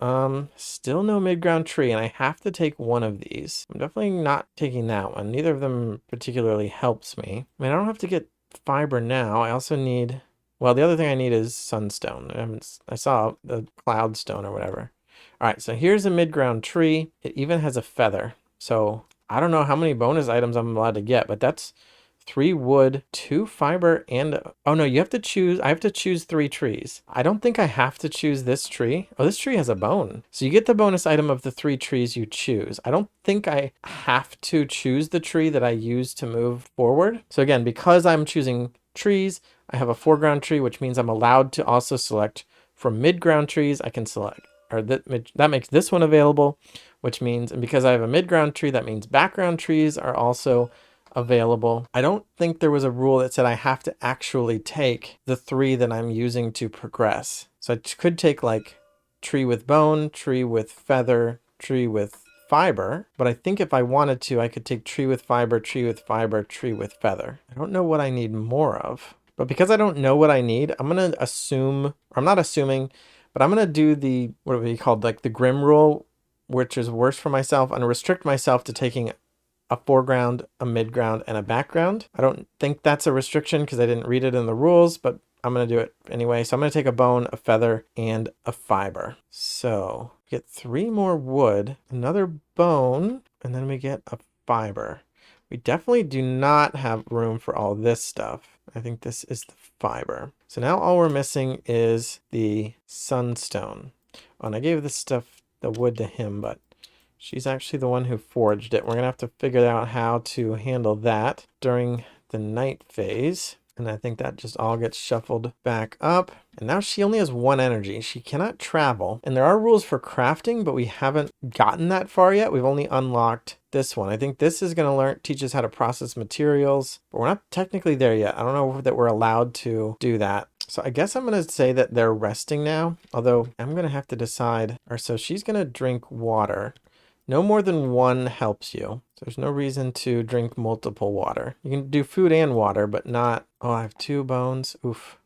Still no midground tree and I have to take one of these. I'm definitely not taking that one. Neither of them particularly helps me. I mean, I don't have to get fiber now. I also need, well, the other thing I need is sunstone. I saw the cloudstone or whatever. All right, so here's a midground tree. It even has a feather. So I don't know how many bonus items I'm allowed to get, but that's 3 wood, 2 fiber, and oh no, you have to choose. I have to choose 3 trees. I don't think I have to choose this tree. Oh, this tree has a bone. So you get the bonus item of the 3 trees you choose. I don't think I have to choose the tree that I use to move forward. So again, because I'm choosing trees, I have a foreground tree, which means I'm allowed to also select from midground trees. I can select, or that makes this one available, which means, and because I have a midground tree, that means background trees are also available. I don't think there was a rule that said I have to actually take the 3 that I'm using to progress. So I could take like tree with bone, tree with feather, tree with fiber, but I think if I wanted to, I could take tree with fiber, tree with fiber, tree with feather. I don't know what I need more of. But because I don't know what I need, I'm going to assume, or I'm not assuming, but I'm going to do the, what would be called, like the Grim rule, which is worse for myself, and restrict myself to taking a foreground, a midground, and a background. I don't think that's a restriction because I didn't read it in the rules, but I'm going to do it anyway. So I'm going to take a bone, a feather, and a fiber. So we get 3 more wood, another bone, and then we get a fiber. We definitely do not have room for all this stuff. I think this is the fiber. So now all we're missing is the sunstone. Oh, and I gave this stuff, the wood, to him, but she's actually the one who forged it. We're going to have to figure out how to handle that during the night phase. And I think that just all gets shuffled back up. And now she only has 1 energy. She cannot travel. And there are rules for crafting, but we haven't gotten that far yet. We've only unlocked this one. I think this is going to teach us how to process materials, but we're not technically there yet. I don't know that we're allowed to do that. So I guess I'm going to say that they're resting now, although I'm going to have to decide. Or so she's going to drink water. No more than 1 helps you. So there's no reason to drink multiple water. You can do food and water, but not... Oh, I have 2 bones. Oof.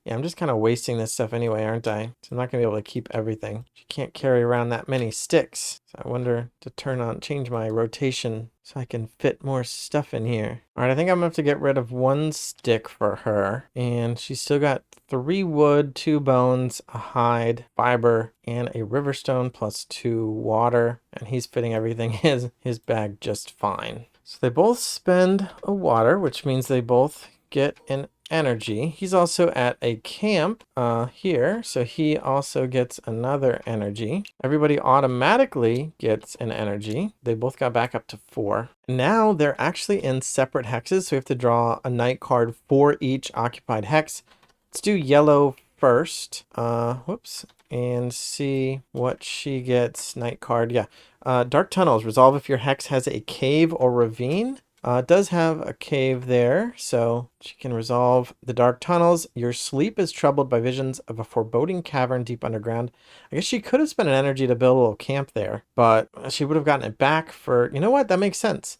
Yeah, I'm just kind of wasting this stuff anyway, aren't I? So I'm not going to be able to keep everything. She can't carry around that many sticks. So I wonder to change my rotation so I can fit more stuff in here. All right, I think I'm going to have to get rid of 1 stick for her. And she's still got 3 wood, 2 bones, a hide, fiber, and a riverstone plus 2 water. And he's fitting everything in his bag just fine. So they both spend a water, which means they both get an energy. He's also at a camp here, so he also gets another energy. Everybody automatically gets an energy. They both got back up to 4. Now they're actually in separate hexes, so we have to draw a night card for each occupied hex. Let's do yellow first. Whoops. And see what she gets. Night card, yeah. Dark tunnels. Resolve if your hex has a cave or ravine. It does have a cave there, so she can resolve the dark tunnels. Your sleep is troubled by visions of a foreboding cavern deep underground. I guess she could have spent an energy to build a little camp there, but she would have gotten it back for... You know what? That makes sense.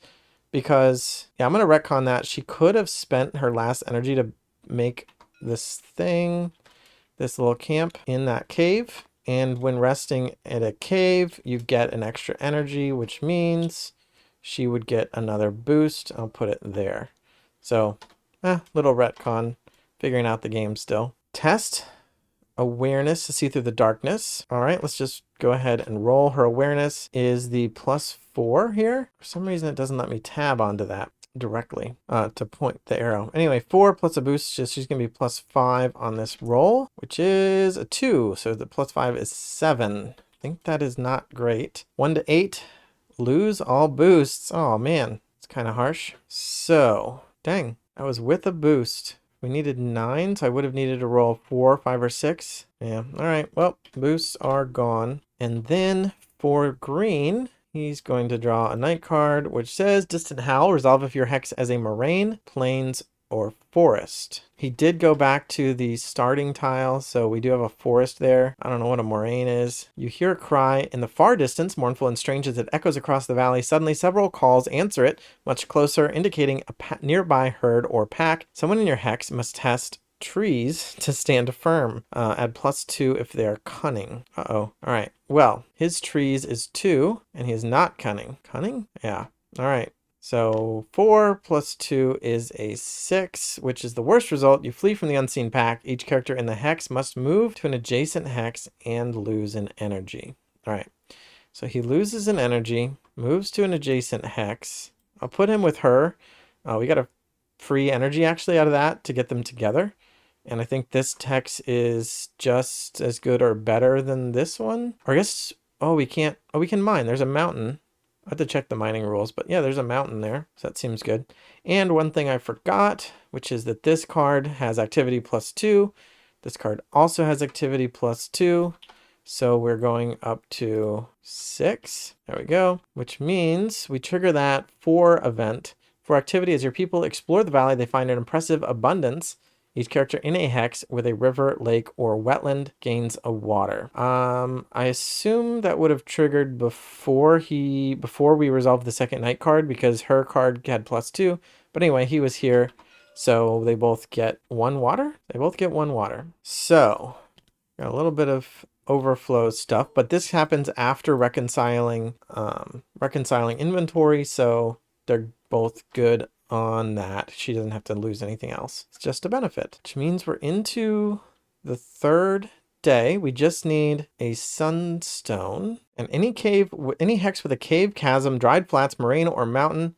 Because, yeah, I'm going to retcon that. She could have spent her last energy to make this thing, this little camp in that cave. And when resting at a cave, you get an extra energy, which means... she would get another boost. I'll put it there. So, little retcon, figuring out the game still. Test awareness to see through the darkness. All right, let's just go ahead and roll. Her awareness is the +4 here. For some reason, it doesn't let me tab onto that directly to point the arrow. Anyway, 4 plus a boost, she's going to be +5 on this roll, which is a 2. So the +5 is 7. I think that is not great. 1 to 8. Lose all boosts. Oh man, it's kind of harsh. So, dang, I was with a boost. We needed 9, so I would have needed to roll 4, 5, or 6. Yeah, all right, well, boosts are gone. And then for green, he's going to draw a night card, which says Distant Howl. Resolve if your hex as a moraine, plains, or forest. He did go back to the starting tile, so we do have a forest there. I don't know what a moraine is. You hear a cry in the far distance, mournful and strange as it echoes across the valley. Suddenly, several calls answer it, much closer, indicating a nearby herd or pack. Someone in your hex must test trees to stand firm. Add +2 if they are cunning. Uh-oh. All right. Well, his trees is 2, and he is not cunning. Cunning? Yeah. All right. So 4 plus 2 is a 6, which is the worst result. You flee from the unseen pack. Each character in the hex must move to an adjacent hex and lose an energy. All right. So he loses an energy, moves to an adjacent hex. I'll put him with her. We got a free energy actually out of that to get them together. And I think this hex is just as good or better than this one. Or I guess, we can't. Oh, we can mine. There's a mountain. I have to check the mining rules, but yeah, there's a mountain there, so that seems good. And one thing I forgot, which is that this card has activity +2. This card also has activity +2. So we're going up to 6. There we go, which means we trigger that for event. For activity, as your people explore the valley, they find an impressive abundance Each character in a hex with a river, lake, or wetland gains a water. I assume that would have triggered before we resolved the second night card because her card had +2. But anyway, he was here, so they both get 1 water. They both get 1 water. So got a little bit of overflow stuff, but this happens after reconciling inventory, so they're both good on that. She doesn't have to lose anything else. It's just a benefit, which means we're into the 3rd day. We just need a sunstone and any hex with a cave, chasm, dried flats, moraine, or mountain.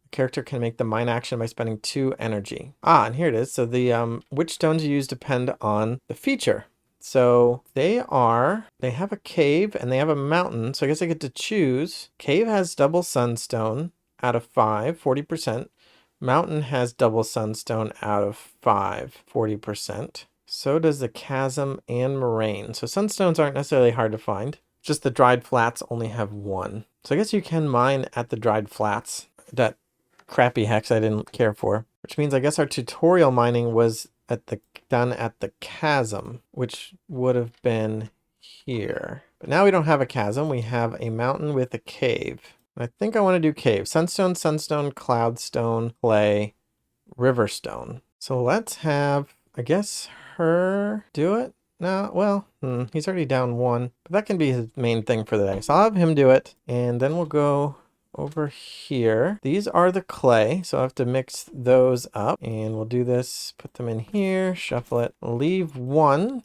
The character can make the mine action by spending 2 energy. And here it is. So the which stones you use depend on the feature. So they have a cave and they have a mountain. So I guess I get to choose. Cave has double sunstone out of 5, 40%. Mountain has double sunstone out of 5, 40%. So does the chasm and moraine. So sunstones aren't necessarily hard to find. Just the dried flats only have 1. So I guess you can mine at the dried flats. That crappy hex I didn't care for. Which means I guess our tutorial mining was done at the chasm, which would have been here. But now we don't have a chasm. We have a mountain with a cave. I think I want to do cave. Sunstone, sunstone, cloudstone, clay, riverstone. So let's have, I guess, her do it. No, well, he's already down 1. But that can be his main thing for the day. So I'll have him do it. And then we'll go over here. These are the clay. So I have to mix those up. And we'll do this, put them in here, shuffle it, leave 1.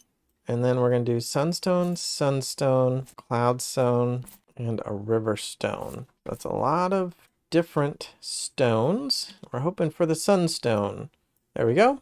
And then we're going to do sunstone, sunstone, cloudstone, and a river stone. That's a lot of different stones. We're hoping for the sunstone. There we go.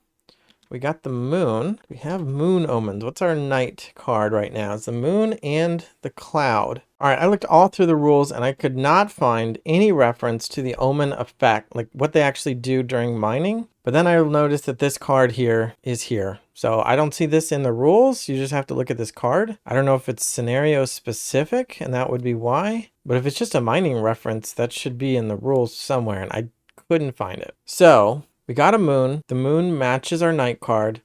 We got the moon. We have moon omens. What's our night card right now? It's the moon and the cloud. All right, I looked all through the rules and I could not find any reference to the omen effect, like what they actually do during mining. But then I noticed that this card here is here. So I don't see this in the rules. You just have to look at this card. I don't know if it's scenario specific and that would be why. But if it's just a mining reference, that should be in the rules somewhere and I couldn't find it. So we got a moon. The moon matches our night card.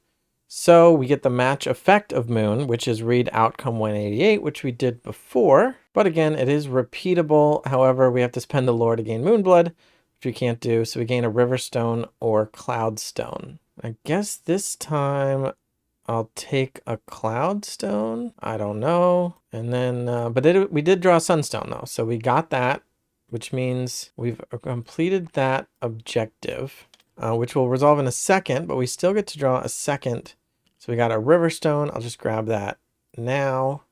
So we get the match effect of moon, which is read outcome 188, which we did before. But again, it is repeatable. However, we have to spend a lore to gain moon blood, which we can't do. So we gain a river stone or cloud stone. I guess this time I'll take a cloud stone. I don't know. And then, we did draw a sunstone though. So we got that, which means we've completed that objective. Which will resolve in a second, but we still get to draw a second. So we got a river stone. I'll just grab that now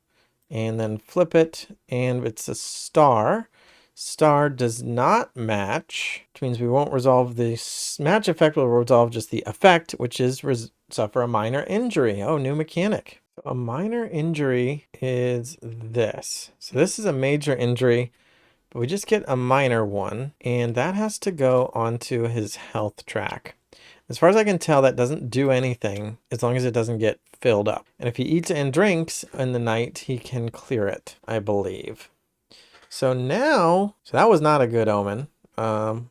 and then flip it. And it's a star. Star does not match, which means we won't resolve the match effect. Will resolve just the effect, which is suffer a minor injury. Oh, new mechanic. So a minor injury is this. So this is a major injury. But we just get a minor one, and that has to go onto his health track. As far as I can tell, that doesn't do anything as long as it doesn't get filled up. And if he eats and drinks in the night, he can clear it, I believe. So that was not a good omen. I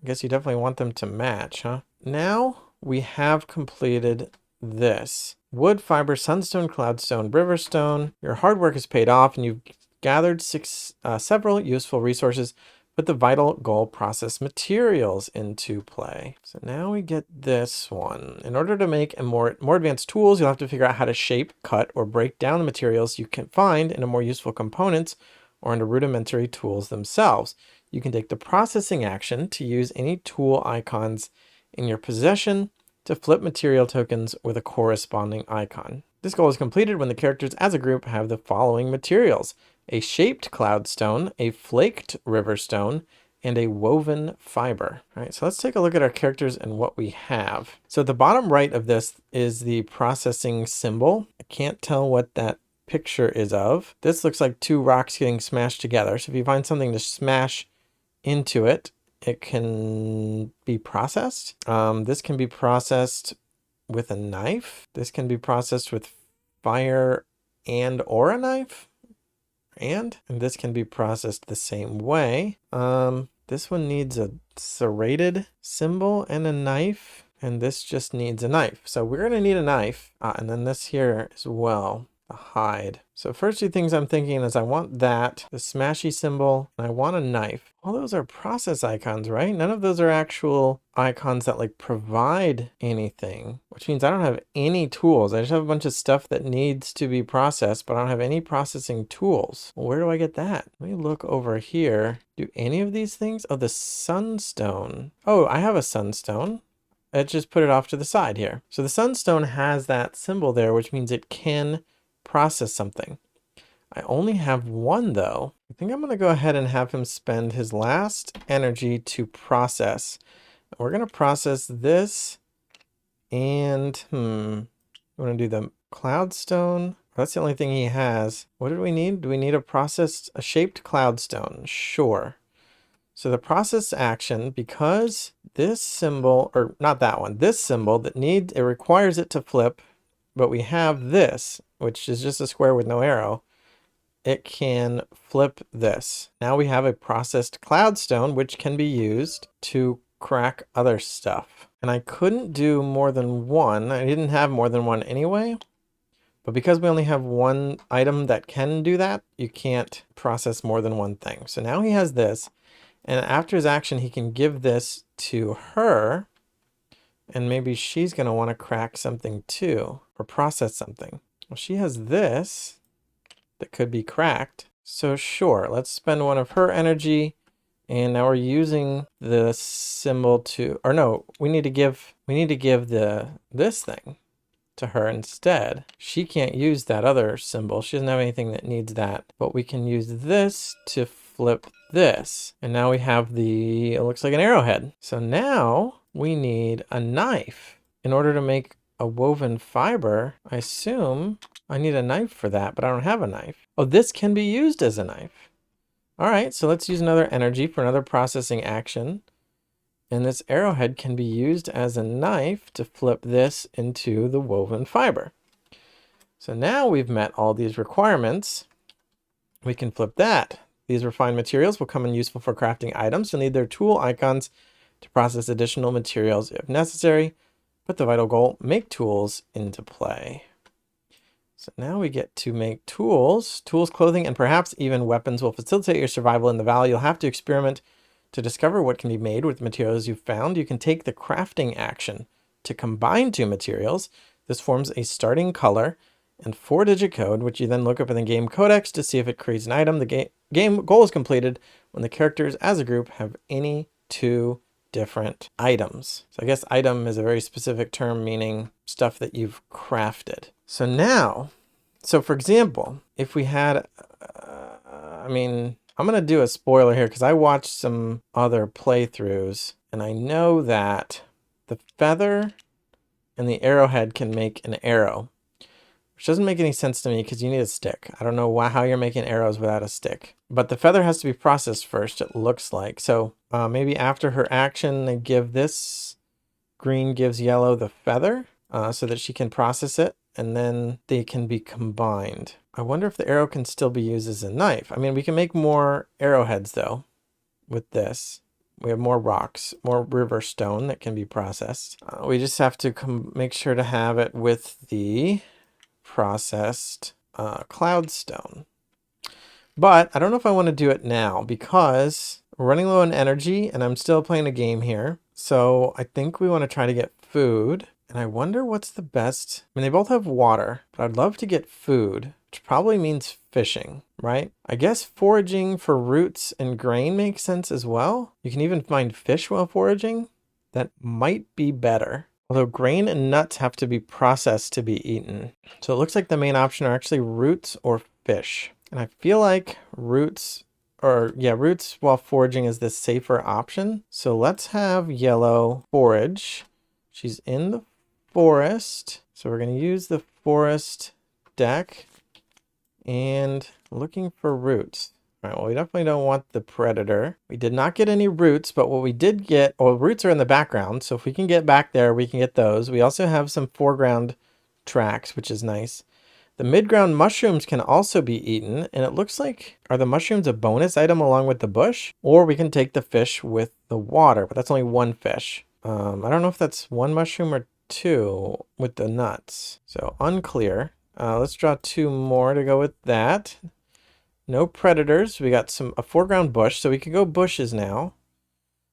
guess you definitely want them to match, huh? Now we have completed this. Wood, fiber, sunstone, cloudstone, riverstone. Your hard work is paid off, and you've gathered several useful resources. Put the vital goal process materials into play. So now we get this one. In order to make more advanced tools, you'll have to figure out how to shape, cut, or break down the materials you can find into more useful components or into rudimentary tools themselves. You can take the processing action to use any tool icons in your possession to flip material tokens with a corresponding icon. This goal is completed when the characters as a group have the following materials: a shaped cloudstone, a flaked riverstone, and a woven fiber. All right, so let's take a look at our characters and what we have. So at the bottom right of this is the processing symbol. I can't tell what that picture is of. This looks like 2 rocks getting smashed together. So if you find something to smash into it, it can be processed. This can be processed with a knife. This can be processed with fire or a knife. And this can be processed the same way. This one needs a serrated symbol and a knife. And this just needs a knife. So we're going to need a knife. And then this here as well, a hide. So first two things I'm thinking is I want that, the smashy symbol, and I want a knife. All those are process icons, right? None of those are actual icons that like provide anything, which means I don't have any tools. I just have a bunch of stuff that needs to be processed, but I don't have any processing tools. Well, where do I get that? Let me look over here. Do any of these things? Oh, the sunstone. Oh, I have a sunstone. I just put it off to the side here. So the sunstone has that symbol there, which means it can process something. I only have one though. I think I'm going to go ahead and have him spend his last energy to process. We're going to process this and I'm going to do the cloudstone. That's the only thing he has. What do we need? Do we need a shaped cloudstone? Sure. So the process action, because this symbol, or not that one, this symbol it requires it to flip, but we have this, which is just a square with no arrow. It can flip this. Now we have a processed cloudstone, which can be used to crack other stuff. And I couldn't do more than one. I didn't have more than one anyway. But because we only have one item that can do that, you can't process more than one thing. So now he has this. And after his action, he can give this to her. And maybe she's going to want to crack something too, or process something. Well, she has this that could be cracked. So sure, let's spend one of her energy. And now we're using the symbol to, or no, we need to give this thing to her instead. She can't use that other symbol. She doesn't have anything that needs that, but we can use this to flip this. And now we have it looks like an arrowhead. So now we need a knife in order to make a woven fiber. I assume I need a knife for that, but I don't have a knife. Oh, this can be used as a knife. All right, so let's use another energy for another processing action. And this arrowhead can be used as a knife to flip this into the woven fiber. So now we've met all these requirements. We can flip that. These refined materials will come in useful for crafting items. You'll need their tool icons to process additional materials if necessary. Put the vital goal, make tools, into play. So now we get to make tools. Tools, clothing, and perhaps even weapons will facilitate your survival in the valley. You'll have to experiment to discover what can be made with the materials you've found. You can take the crafting action to combine two materials. This forms a starting color and 4-digit code, which you then look up in the game codex to see if it creates an item. The game goal is completed when the characters as a group have any two different items. So I guess item is a very specific term meaning stuff that you've crafted. So now, for example, if we had, I'm going to do a spoiler here because I watched some other playthroughs and I know that the feather and the arrowhead can make an arrow, which doesn't make any sense to me because you need a stick. I don't know how you're making arrows without a stick. But the feather has to be processed first, it looks like. So maybe after her action, they give this, green gives yellow the feather so that she can process it, and then they can be combined. I wonder if the arrow can still be used as a knife. I mean, we can make more arrowheads though with this. We have more rocks, more river stone that can be processed. We just have to make sure to have it with the processed cloudstone. But I don't know if I want to do it now because we're running low on energy and I'm still playing a game here. So I think we want to try to get food. And I wonder what's the best. I mean, they both have water, but I'd love to get food, which probably means fishing, right? I guess foraging for roots and grain makes sense as well. You can even find fish while foraging. That might be better. Although grain and nuts have to be processed to be eaten. So it looks like the main option are actually roots or fish. And I feel like roots while foraging is the safer option. So let's have yellow forage. She's in the forest. So we're going to use the forest deck and looking for roots. All right, well, we definitely don't want the predator. We did not get any roots, but what we did get, roots are in the background. So if we can get back there, we can get those. We also have some foreground tracks, which is nice. The midground mushrooms can also be eaten, and it looks like, are the mushrooms a bonus item along with the bush? Or we can take the fish with the water, but that's only one fish. I don't know if that's one mushroom or two with the nuts. So unclear. Let's draw two more to go with that. No predators. We got a foreground bush, so we can go bushes now.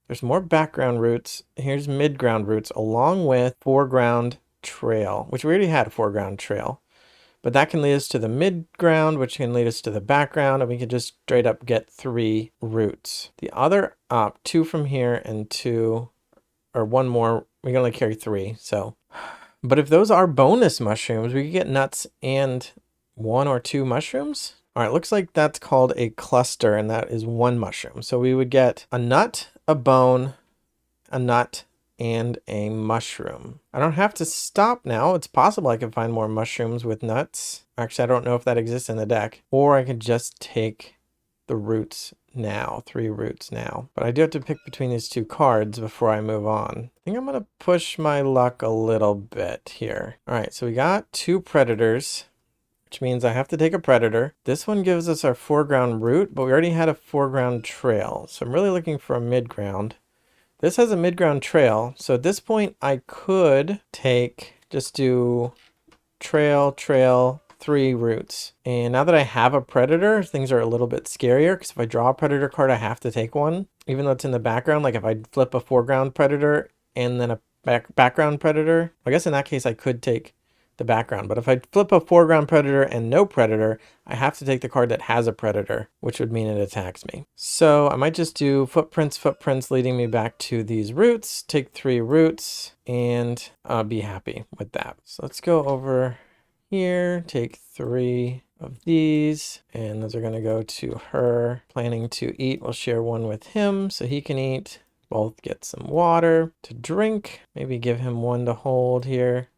There's more background roots. Here's midground roots along with foreground trail, which we already had a foreground trail. But that can lead us to the midground, which can lead us to the background, and we can just straight up get 3 roots. The other two from here and two, or one more, we can only carry 3, so. But if those are bonus mushrooms, we could get nuts and 1 or 2 mushrooms. All right, looks like that's called a cluster, and that is 1 mushroom. So we would get a nut, a bone, a nut, and a mushroom. I don't have to stop now. It's possible I can find more mushrooms with nuts. Actually, I don't know if that exists in the deck. Or I could just take the roots now, 3 roots now. But I do have to pick between these 2 cards before I move on. I think I'm gonna push my luck a little bit here. All right, so we got 2 predators, which means I have to take a predator. This one gives us our foreground root, but we already had a foreground trail. So I'm really looking for a midground. This has a midground trail, so at this point I could just do trail, 3 roots. And now that I have a predator, things are a little bit scarier, because if I draw a predator card, I have to take one. Even though it's in the background, like if I flip a foreground predator and then a background predator, I guess in that case I could take the background. But if I flip a foreground predator and no predator, I have to take the card that has a predator, which would mean it attacks me. So I might just do footprints leading me back to these roots, take 3 roots, and be happy with that. So let's go over here, take 3 of these, and those are going to go to her. Planning to eat, we'll share 1 with him so he can eat. Both get some water to drink. Maybe give him 1 to hold here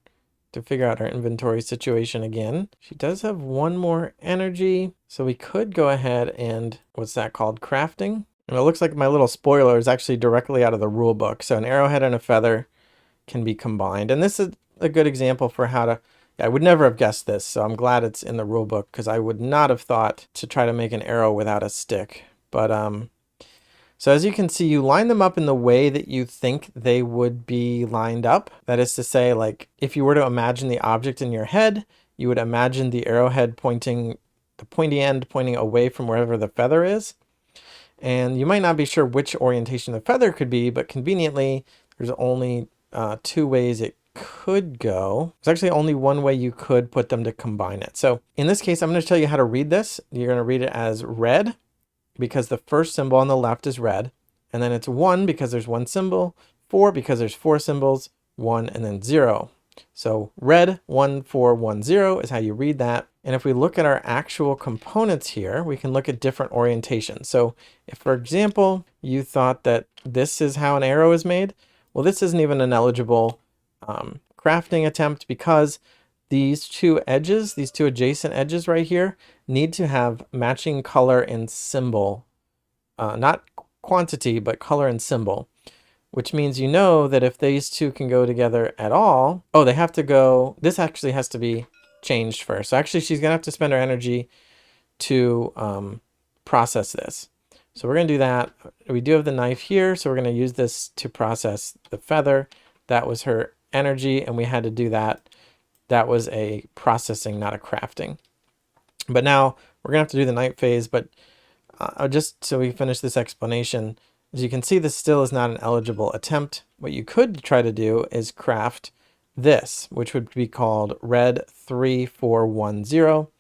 to figure out our inventory situation again. She does have 1 more energy, so we could go ahead and, what's that called, crafting? And it looks like my little spoiler is actually directly out of the rule book. So an arrowhead and a feather can be combined. And this is a good example for how to, I would never have guessed this, so I'm glad it's in the rule book, because I would not have thought to try to make an arrow without a stick. But so as you can see, you line them up in the way that you think they would be lined up. That is to say, like, if you were to imagine the object in your head, you would imagine the arrowhead pointing, the pointy end pointing away from wherever the feather is. And you might not be sure which orientation the feather could be, but conveniently, there's only 2 ways it could go. There's actually only 1 way you could put them to combine it. So in this case, I'm going to tell you how to read this. You're going to read it as red, because the first symbol on the left is red, and then it's 1 because there's 1 symbol, 4 because there's 4 symbols, 1 and then 0. So red 1 4 1 0 is how you read that. And if we look at our actual components here, we can look at different orientations. So if, for example, you thought that this is how an arrow is made, well, this isn't even an eligible crafting attempt, because these 2 edges, these 2 adjacent edges right here, need to have matching color and symbol. Not quantity, but color and symbol. Which means you know that if these 2 can go together at all, oh, they have to go, this actually has to be changed first. So actually she's going to have to spend her energy to process this. So we're going to do that. We do have the knife here, so we're going to use this to process the feather. That was her energy, and we had to do that. That was a processing, not a crafting. But now we're going to have to do the night phase, but just so we finish this explanation, as you can see, this still is not an eligible attempt. What you could try to do is craft this, which would be called red 3 4 1 0.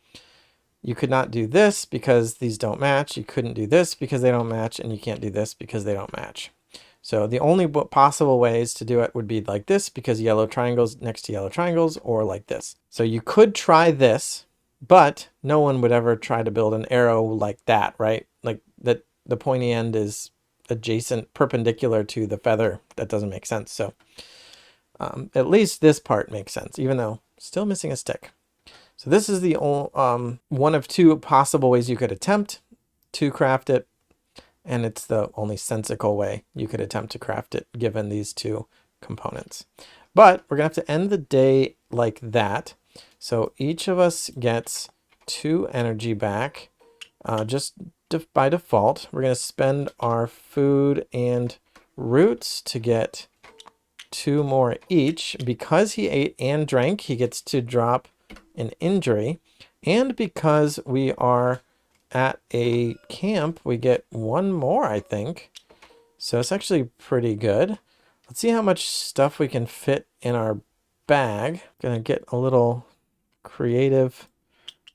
You could not do this because these don't match. You couldn't do this because they don't match, and you can't do this because they don't match. So the only possible ways to do it would be like this, because yellow triangles next to yellow triangles, or like this. So you could try this, but no one would ever try to build an arrow like that, right? Like that the pointy end is adjacent, perpendicular to the feather. That doesn't make sense. So at least this part makes sense, even though still missing a stick. So this is the one of 2 possible ways you could attempt to craft it. And it's the only sensical way you could attempt to craft it, given these 2 components. But we're going to have to end the day like that. So each of us gets 2 energy back, just by default. We're going to spend our food and roots to get 2 more each. Because he ate and drank, he gets to drop an injury. And because we are at a camp, we get 1 more, I think. So it's actually pretty good. Let's see how much stuff we can fit in our bag. Gonna get a little creative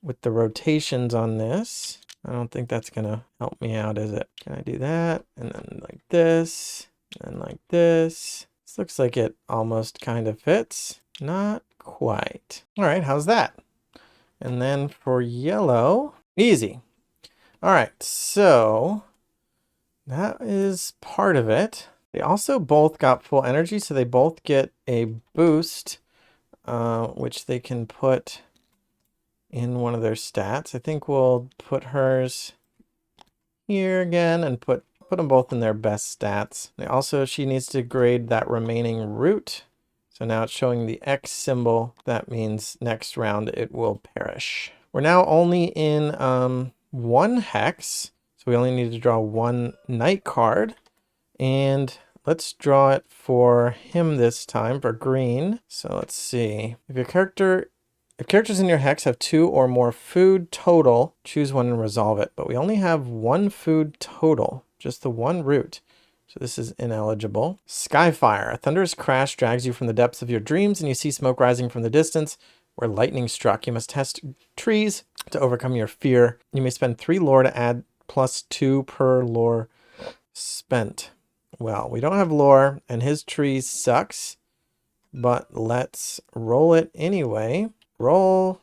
with the rotations on this. I don't think that's gonna help me out, is it? Can I do that? And then like this, and like this. This looks like it almost kind of fits. Not quite. All right, how's that? And then for yellow, easy. All right, so that is part of it. They also both got full energy, so they both get a boost, which they can put in one of their stats. I think we'll put hers here again and put them both in their best stats. They also, she needs to grade that remaining root. So now it's showing the X symbol. That means next round it will perish. We're now only in 1 hex. So we only need to draw 1 night card. And let's draw it for him this time for green. So let's see. If characters in your hex have 2 or more food total, choose one and resolve it. But we only have 1 food total, just the 1 root. So this is ineligible. Skyfire. A thunderous crash drags you from the depths of your dreams and you see smoke rising from the distance where lightning struck. You must test trees to overcome your fear. You may spend 3 lore to add +2 per lore spent. Well, we don't have lore and his tree sucks, but let's roll it anyway. Roll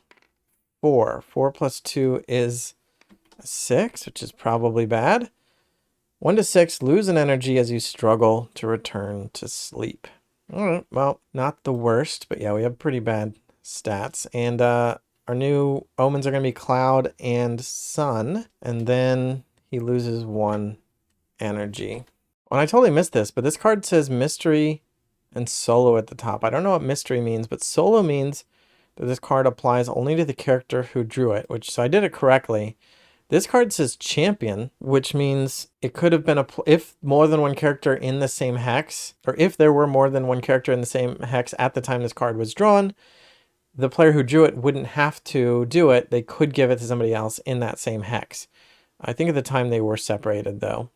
4. 4 plus 2 is 6, which is probably bad. 1 to 6, lose an energy as you struggle to return to sleep. All right, well, not the worst, but yeah, we have pretty bad stats. And our new omens are going to be cloud and sun, and then he loses 1 energy. Well, I totally missed this, but this card says mystery and solo at the top. I don't know what mystery means, but solo means that this card applies only to the character who drew it, so I did it correctly. This card says champion, which means it could have been if more than 1 character in the same hex, or if there were more than 1 character in the same hex at the time this card was drawn, the player who drew it wouldn't have to do it. They could give it to somebody else in that same hex. I think at the time they were separated though.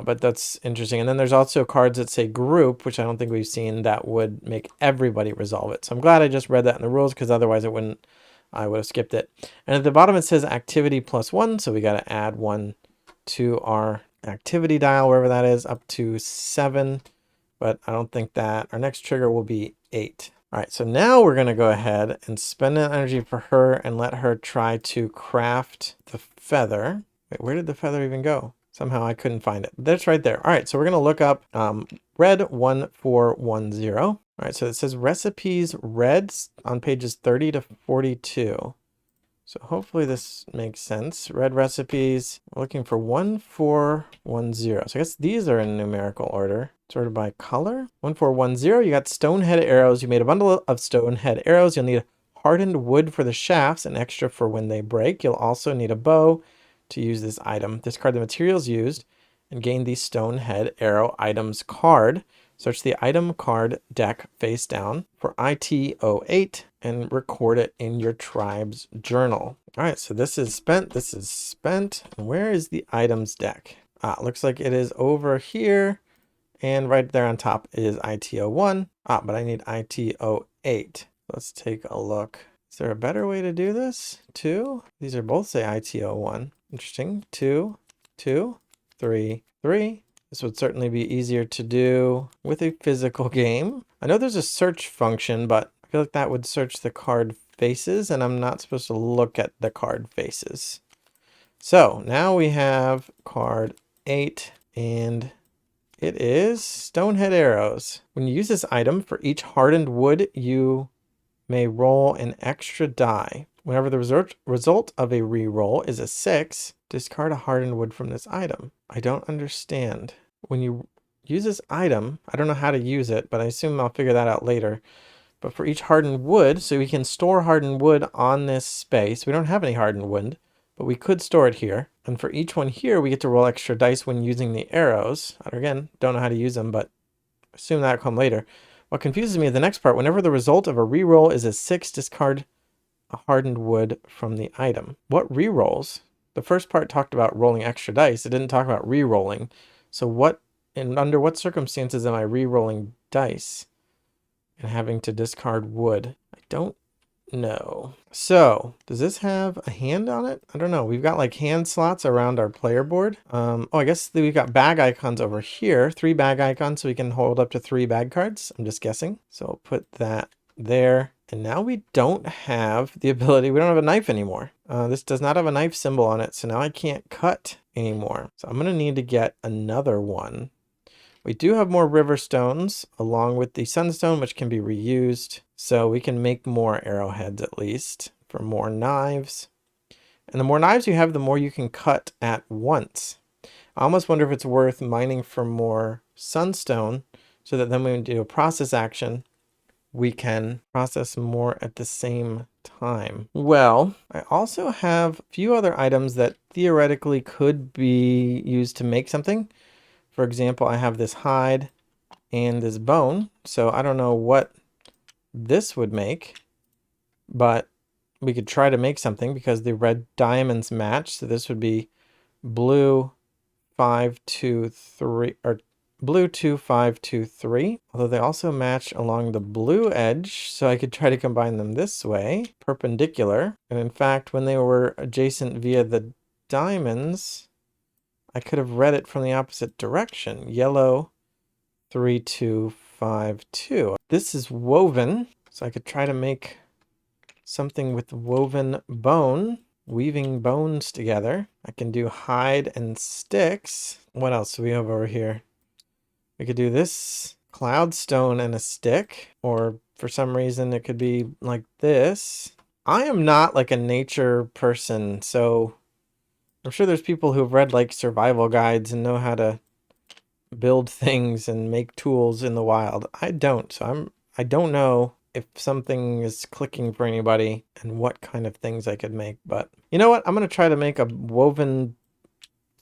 But that's interesting. And then there's also cards that say group, which I don't think we've seen, that would make everybody resolve it. So I'm glad I just read that in the rules, because otherwise I would have skipped it. And at the bottom it says activity +1. So we got to add 1 to our activity dial, wherever that is, up to 7. But I don't think that our next trigger will be 8. All right, so now we're going to go ahead and spend an energy for her and let her try to craft the feather. Wait, where did the feather even go? Somehow I couldn't find it. That's right there. All right, so we're going to look up red 1410. All right, so it says recipes reds on pages 30 to 42. So hopefully this makes sense. Red recipes, we're looking for 1410. So I guess these are in numerical order, sorted by color. 1410, you got stonehead arrows. You made a bundle of stonehead arrows. You'll need hardened wood for the shafts, an extra for when they break. You'll also need a bow to use this item. Discard the materials used and gain the stonehead arrow items card. Search the item card deck face down for IT08 and record it in your tribe's journal. All right, so this is spent. This is spent. And where is the items deck? Looks like it is over here. And right there on top is IT01. But I need IT08. Let's take a look. Is there a better way to do this? 2? These are both say IT01. Interesting. 2, 2, 3, 3. This would certainly be easier to do with a physical game. I know there's a search function, but I feel like that would search the card faces, and I'm not supposed to look at the card faces. So now we have card 8, and it is stonehead arrows. When you use this item, for each hardened wood, you may roll an extra die. Whenever the result of a re-roll is a 6, discard a hardened wood from this item. I don't understand. When you use this item, I don't know how to use it, but I assume I'll figure that out later. But for each hardened wood, so we can store hardened wood on this space. We don't have any hardened wood, but we could store it here. And for each one here, we get to roll extra dice when using the arrows. Again, don't know how to use them, but assume that'll come later. What confuses me is the next part. Whenever the result of a reroll is a 6, discard a hardened wood from the item. What rerolls? The first part talked about rolling extra dice. It didn't talk about rerolling. So what, and under what circumstances am I rerolling dice and having to discard wood? I don't know. So does this have a hand on it? I don't know. We've got like hand slots around our player board. Oh, I guess we've got bag icons over here. 3 bag icons, so we can hold up to 3 bag cards. I'm just guessing. So I'll put that there. And now we don't have the ability, we don't have a knife anymore. This does not have a knife symbol on it, so now I can't cut anymore. So I'm gonna need to get another one. We do have more river stones along with the sunstone, which can be reused. So we can make more arrowheads at least for more knives. And the more knives you have, the more you can cut at once. I almost wonder if it's worth mining for more sunstone so that then when we do a process action, we can process more at the same time. Well, I also have a few other items that theoretically could be used to make something. For example, I have this hide and this bone. So I don't know what this would make, but we could try to make something because the red diamonds match. So this would be blue 5, 2, 3, or blue 2, 5, 2, 3. Although they also match along the blue edge, so I could try to combine them this way, perpendicular. And in fact, when they were adjacent via the diamonds, I could have read it from the opposite direction. Yellow 3, 2, 5, 2. This is woven, so I could try to make something with woven bone. Weaving bones together. I can do hide and sticks. What else do we have over here? We could do this cloud stone and a stick, or for some reason it could be like this. I am not like a nature person, so I'm sure there's people who've read like survival guides and know how to build things and make tools in the wild. I don't, so I don't know if something is clicking for anybody and what kind of things I could make. But you know what? I'm going to try to make a woven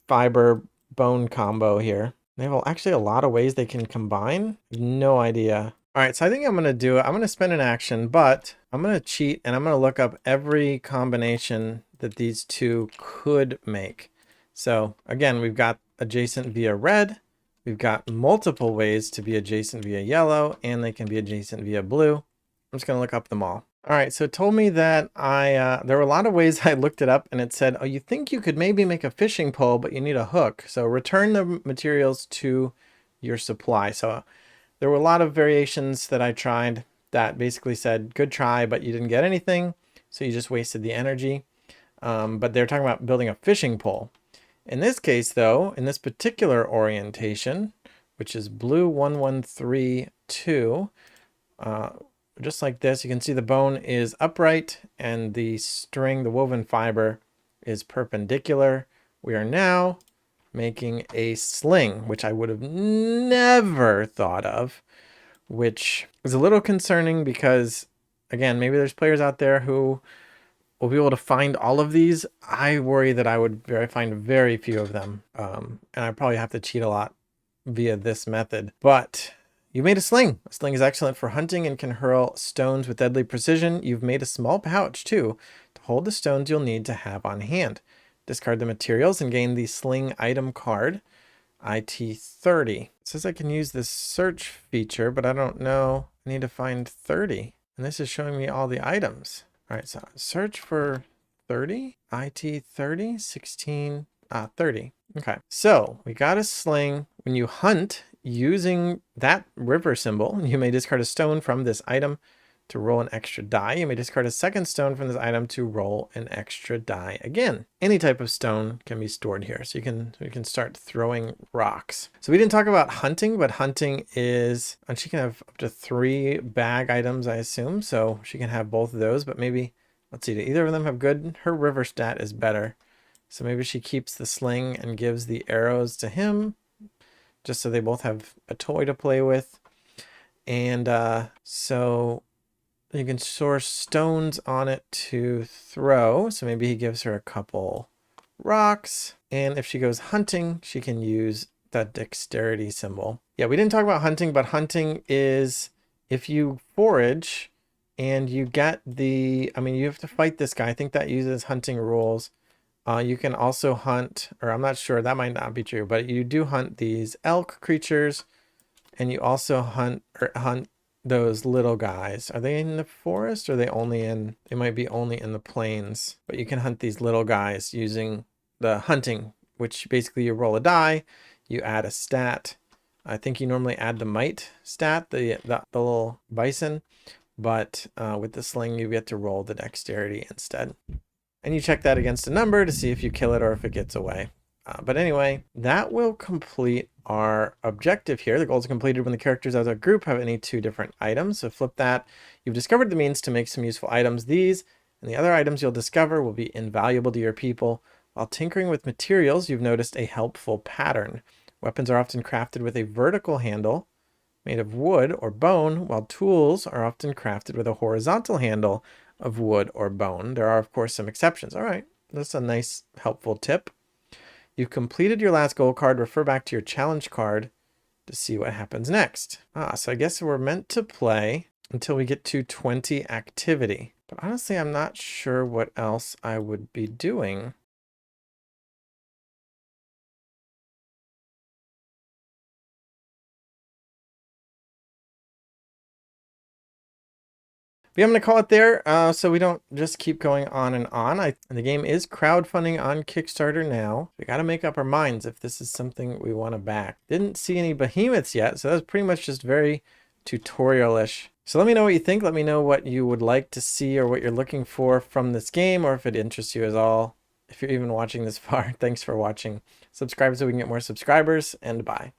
fiber bone combo here. They have actually a lot of ways they can combine. No idea. All right, so I think I'm going to do it. I'm going to spend an action, but I'm going to cheat and I'm going to look up every combination that these two could make. So again, we've got adjacent via red. We've got multiple ways to be adjacent via yellow, and they can be adjacent via blue. I'm just going to look up them all. All right, so it told me that there were a lot of ways. I looked it up and it said, oh, you think you could maybe make a fishing pole, but you need a hook. So return the materials to your supply. So there were a lot of variations that I tried that basically said, good try, but you didn't get anything. So you just wasted the energy. But they're talking about building a fishing pole. In this case, though, in this particular orientation, which is blue 1132, just like this, you can see the bone is upright and the string, the woven fiber, is perpendicular. We are now making a sling, which I would have never thought of, which is a little concerning because, again, maybe there's players out there who will be able to find all of these. I worry that I would find very few of them, and I probably have to cheat a lot via this method. But you made a sling. A sling is excellent for hunting and can hurl stones with deadly precision. You've made a small pouch, too, to hold the stones you'll need to have on hand. Discard the materials and gain the sling item card, IT30. It says I can use this search feature, but I don't know. I need to find 30. And this is showing me all the items. All right, so search for 30, IT30, 16, 30. Okay, so we got a sling. When you hunt using that river symbol, you may discard a stone from this item to roll an extra die. You may discard a second stone from this item to roll an extra die again. Any type of stone can be stored here. So you can start throwing rocks. So we didn't talk about hunting, but hunting is, and she can have up to 3 bag items, I assume. So she can have both of those, but maybe, let's see, do either of them have good? Her river stat is better. So maybe she keeps the sling and gives the arrows to him, just so they both have a toy to play with. And so you can source stones on it to throw. So maybe he gives her a couple rocks. And if she goes hunting, she can use that dexterity symbol. Yeah, we didn't talk about hunting, but hunting is if you forage and you get the, I mean, you have to fight this guy. I think that uses hunting rules. You can also hunt, or I'm not sure, that might not be true, but you do hunt these elk creatures, and you also hunt those little guys. Are they in the forest, or are they only in, they might be only in the plains, but you can hunt these little guys using the hunting, which basically you roll a die, you add a stat. I think you normally add the might stat, the little bison, but with the sling you get to roll the dexterity instead. And you check that against a number to see if you kill it or if it gets away. But anyway, that will complete our objective here. The goal is completed when the characters of the group have any 2 different items. So flip that. You've discovered the means to make some useful items. These and the other items you'll discover will be invaluable to your people. While tinkering with materials, you've noticed a helpful pattern. Weapons are often crafted with a vertical handle made of wood or bone, while tools are often crafted with a horizontal handle of wood or bone. There are, of course, some exceptions. All right, that's a nice, helpful tip. You've completed your last goal card. Refer back to your challenge card to see what happens next. So I guess we're meant to play until we get to 20 activity. But honestly, I'm not sure what else I would be doing. But yeah, I'm going to call it there so we don't just keep going on and on. And the game is crowdfunding on Kickstarter now. We got to make up our minds if this is something we want to back. Didn't see any behemoths yet, so that's pretty much just very tutorial-ish. So let me know what you think. Let me know what you would like to see or what you're looking for from this game, or if it interests you at all. If you're even watching this far, thanks for watching. Subscribe so we can get more subscribers, and bye.